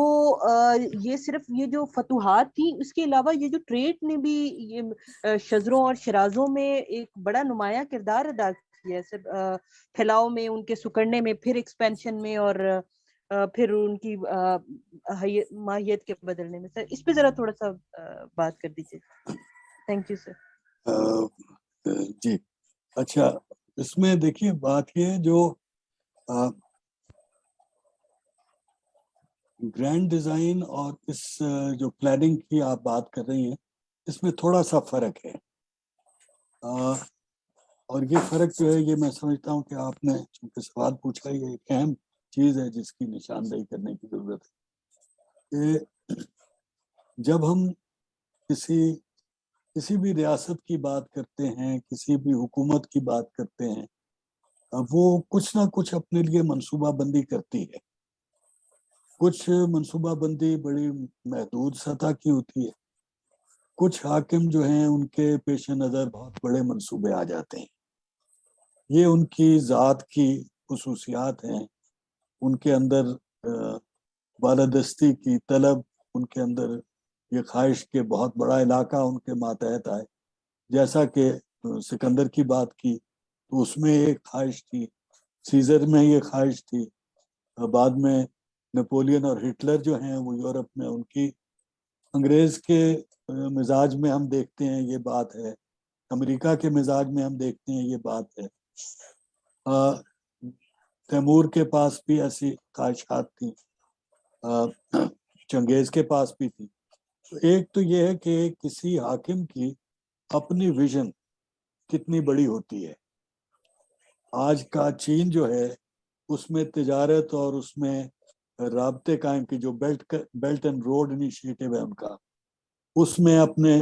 Speaker 2: یہ صرف یہ جو فتوحات تھیں، اس کے علاوہ یہ جو ٹریڈ نے بھی یہ شزروں اور شرازوں میں ایک بڑا نمایاں کردار ادا کیا ہے سر، پھیلاؤ میں، ان کے سکڑنے میں، پھر ایکسپینشن میں، اور پھر ان کی ماہیت کے بدلنے میں. سر اس پہ ذرا تھوڑا سا بات کر دیجیے. Thank you sir.
Speaker 1: جی اچھا، اس میں دیکھیے بات یہ جو گرینڈ ڈیزائن اور اس جو پلاننگ کی آپ بات کر رہی ہیں، اس میں تھوڑا سا فرق ہے. اور یہ فرق جو ہے، یہ میں سمجھتا ہوں کہ آپ نے چونکہ سوال پوچھا، یہ ایک اہم چیز ہے جس کی نشاندہی کرنے کی ضرورت ہے کہ جب ہم کسی بھی ریاست کی بات کرتے ہیں، کسی بھی حکومت کی بات کرتے ہیں، وہ کچھ نہ کچھ اپنے لیے منصوبہ بندی کرتی ہے. کچھ منصوبہ بندی بڑی محدود سطح کی ہوتی ہے، کچھ حاکم جو ہیں ان کے پیش نظر بہت بڑے منصوبے آ جاتے ہیں. یہ ان کی ذات کی خصوصیات ہیں، ان کے اندر بالادستی کی طلب، ان کے اندر یہ خواہش کہ بہت بڑا علاقہ ان کے ماتحت آئے. جیسا کہ سکندر کی بات کی تو اس میں ایک خواہش تھی، سیزر میں یہ خواہش تھی، بعد میں نپولین اور ہٹلر جو ہیں وہ یورپ میں، ان کی انگریز کے مزاج میں ہم دیکھتے ہیں یہ بات ہے، امریکہ کے مزاج میں ہم دیکھتے ہیں یہ بات ہے. تیمور کے پاس بھی ایسی خواہشات تھیں، چنگیز کے پاس بھی تھی. ایک تو یہ ہے کہ کسی حاکم کی اپنی ویژن کتنی بڑی ہوتی ہے. آج کا چین جو ہے اس میں تجارت اور اس میں رابطے قائم کی جو بیلٹ اینڈ روڈ انیشیٹو ہے ان کا، اس میں اپنے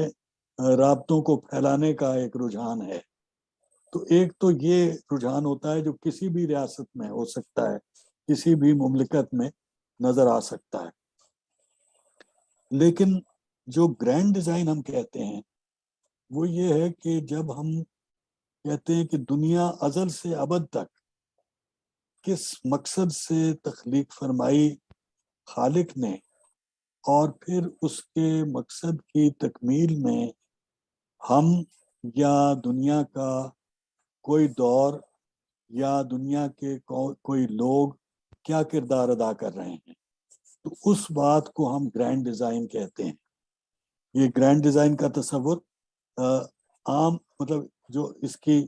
Speaker 1: رابطوں کو پھیلانے کا ایک رجحان ہے. تو ایک تو یہ رجحان ہوتا ہے جو کسی بھی ریاست میں ہو سکتا ہے، کسی بھی مملکت میں نظر آ سکتا ہے. لیکن جو گرینڈ ڈیزائن ہم کہتے ہیں وہ یہ ہے کہ جب ہم کہتے ہیں کہ دنیا ازل سے ابد تک کس مقصد سے تخلیق فرمائی خالق نے، اور پھر اس کے مقصد کی تکمیل میں ہم یا دنیا کا کوئی دور یا دنیا کے کوئی لوگ کیا کردار ادا کر رہے ہیں، تو اس بات کو ہم گرینڈ ڈیزائن کہتے ہیں. یہ گرینڈ ڈیزائن کا تصور عام مطلب جو اس کی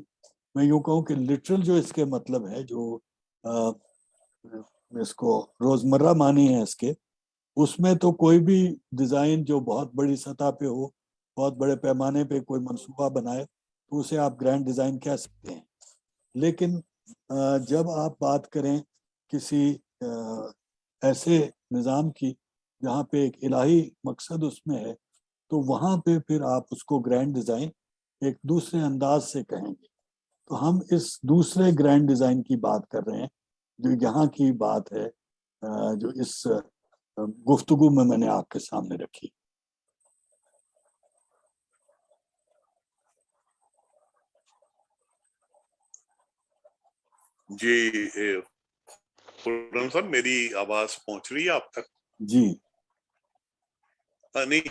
Speaker 1: میں یوں کہوں کہ لٹرل جو اس کے مطلب ہے، جو اس کو روزمرہ معنی ہے اس کے، اس میں تو کوئی بھی ڈیزائن جو بہت بڑی سطح پہ ہو، بہت بڑے پیمانے پہ کوئی منصوبہ بنائے تو اسے آپ گرینڈ ڈیزائن کہہ سکتے ہیں. لیکن جب آپ بات کریں کسی ایسے نظام کی جہاں پہ ایک الہی مقصد اس میں ہے، تو وہاں پہ پھر آپ اس کو گرینڈ ڈیزائن ایک دوسرے انداز سے کہیں گے. تو ہم اس دوسرے گرینڈ ڈیزائن کی بات کر رہے ہیں جو یہاں کی بات ہے جو اس گفتگو میں نے آپ کے سامنے رکھی.
Speaker 3: جی خرم صاحب، میری آواز پہنچ رہی ہے آپ تک؟
Speaker 1: جی
Speaker 3: نہیں،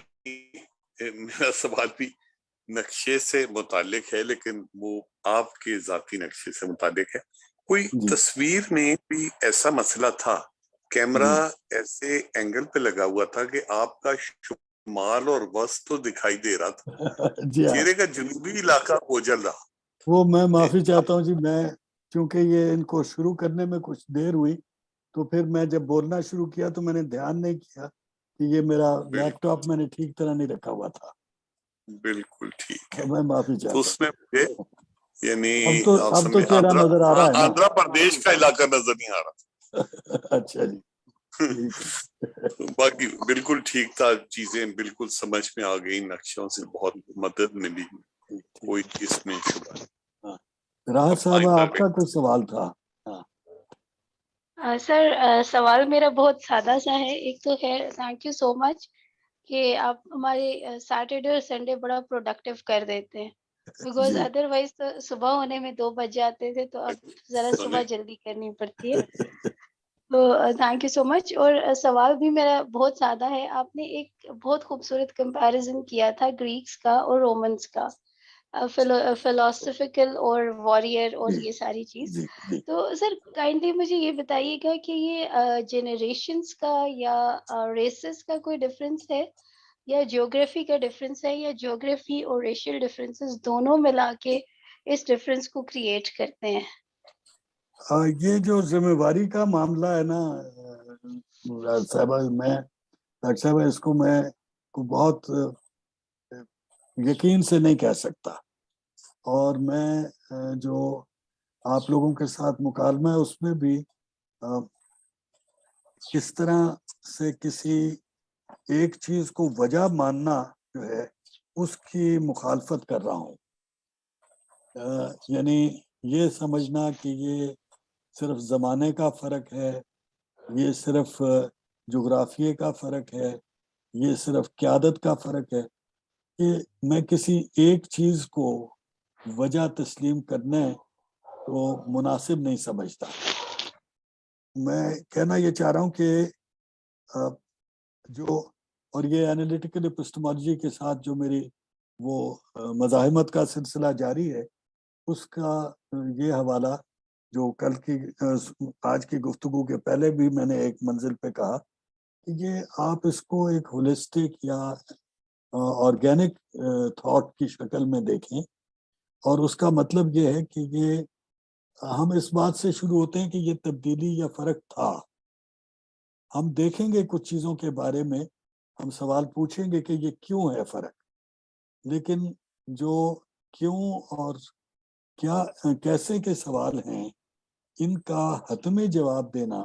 Speaker 3: میرا سوال بھی نقشے سے متعلق ہے، لیکن وہ آپ کے ذاتی نقشے سے متعلق ہے. کوئی تصویر میں بھی ایسا مسئلہ تھا، کیمرہ ایسے اینگل پہ لگا ہوا تھا کہ آپ کا شمال اور وسط تو دکھائی دے رہا تھا، چہرے کا جنوبی علاقہ اوجھل رہا.
Speaker 1: وہ میں معافی چاہتا ہوں جی، میں چونکہ یہ ان کو شروع کرنے میں کچھ دیر ہوئی تو پھر میں جب بولنا شروع کیا تو میں نے دھیان نہیں کیا کہ یہ میرا لیپ ٹاپ میں نے ٹھیک طرح نہیں رکھا ہوا تھا.
Speaker 3: بالکل ٹھیک ہے.
Speaker 1: میں معافی چاہتا ہوں.
Speaker 3: اس میں مجھے یعنی
Speaker 1: اب تو چہرہ نظر آ رہا ہے نا.
Speaker 3: آندھرا پردیش کا علاقہ نظر نہیں آ رہا.
Speaker 1: اچھا جی.
Speaker 3: باقی بالکل ٹھیک تھا، چیزیں بالکل سمجھ میں آ گئی، نقشوں سے بہت مدد ملی، کوئی اس میں شبہ نہیں.
Speaker 1: راحت صاحب آپ کا کوئی سوال تھا؟
Speaker 4: سر سوال میرا بہت سادہ سا ہے. ایک تو ہے تھینک یو سو مچ کہ آپ ہمارے سیٹرڈے اور سنڈے بڑا پروڈکٹیو کر دیتے ہیں، بیکاز ادر وائز تو صبح ہونے میں 2 بج جاتے تھے، تو اب ذرا صبح جلدی کرنی پڑتی ہے. تو تھینک یو سو مچ. اور سوال بھی میرا بہت سادہ ہے. آپ نے ایک بہت خوبصورت کمپیریزن کیا تھا گریکس کا اور رومنس کا، فلاسفیکل اور وارئر اور یہ ساری چیز. تو سر کائنڈلی مجھے یہ بتائیے گا کہ یہ جنریشنز کا یا ریسز کا کوئی ڈفرینس ہے، یا جیوگرافی کا ڈفرینس ہے، یا جیوگرافی اور ریشل ڈفرینسز دونوں ملا کے اس ڈفرینس کو کریٹ کرتے ہیں؟
Speaker 1: یہ جو ذمہ داری کا معاملہ ہے نا صاحبہ، میں ڈاکٹر صاحب اس کو میں بہت یقین سے نہیں کہہ سکتا، اور میں جو آپ لوگوں کے ساتھ مکالمہ ہے اس میں بھی کس طرح سے کسی ایک چیز کو وجہ ماننا جو ہے اس کی مخالفت کر رہا ہوں. یعنی یہ سمجھنا کہ یہ صرف زمانے کا فرق ہے، یہ صرف جغرافیے کا فرق ہے، یہ صرف قیادت کا فرق ہے، کہ میں کسی ایک چیز کو وجہ تسلیم کرنے تو مناسب نہیں سمجھتا. میں کہنا یہ چاہ رہا ہوں کہ جو اور یہ انالیٹیکل ایپسٹمالوجی کے ساتھ جو میری وہ مزاحمت کا سلسلہ جاری ہے، اس کا یہ حوالہ جو کل کی آج کی گفتگو کے پہلے بھی میں نے ایک منزل پہ کہا کہ یہ آپ اس کو ایک ہولسٹک یا آرگینک تھاٹ کی شکل میں دیکھیں، اور اس کا مطلب یہ ہے کہ یہ ہم اس بات سے شروع ہوتے ہیں کہ یہ تبدیلی یا فرق تھا. ہم دیکھیں گے کچھ چیزوں کے بارے میں، ہم سوال پوچھیں گے کہ یہ کیوں ہے فرق، لیکن جو کیوں اور کیا کیسے کے سوال ہیں ان کا حتمی جواب دینا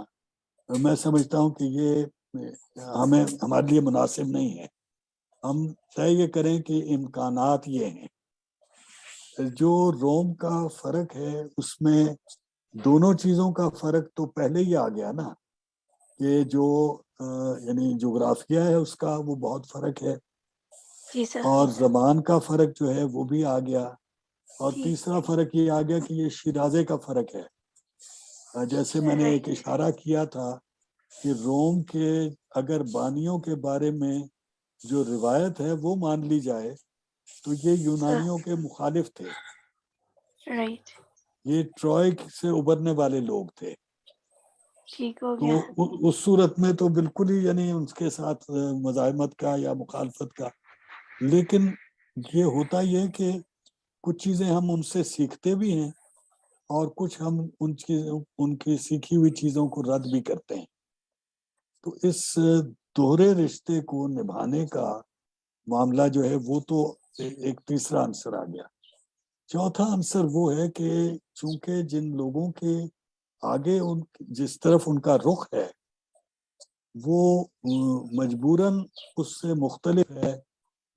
Speaker 1: میں سمجھتا ہوں کہ یہ ہمارے لیے مناسب نہیں ہے. ہم طے یہ کریں کہ امکانات یہ ہیں. جو روم کا فرق ہے اس میں دونوں چیزوں کا فرق تو پہلے ہی آ گیا نا، کہ جو یعنی جغرافیہ ہے اس کا وہ بہت فرق ہے، اور زبان کا فرق جو ہے وہ بھی آ گیا، اور تیسرا فرق یہ آ گیا کہ یہ شیرازے کا فرق ہے. جیسے میں نے ایک اشارہ کیا تھا کہ روم کے اگر بانیوں کے بارے میں جو روایت ہے وہ مان لی جائے تو یہ یونانیوں کے مخالف تھے. یہ ٹروئے سے ابھرنے والے لوگ تھے. تو اس صورت میں تو بالکل ہی یعنی ان کے ساتھ مزاحمت کا یا مخالفت کا. لیکن یہ ہوتا یہ کہ کچھ چیزیں ہم ان سے سیکھتے بھی ہیں اور کچھ ہم ان کی سیکھی ہوئی چیزوں کو رد بھی کرتے ہیں. تو اس دوہرے رشتے کو نبھانے کا معاملہ جو ہے وہ تو ایک تیسرا عنصر آ گیا. چوتھا عنصر وہ ہے کہ چونکہ جن لوگوں کے آگے جس طرف ان کا رخ ہے وہ مجبوراً اس سے مختلف ہے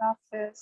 Speaker 5: Hafiz.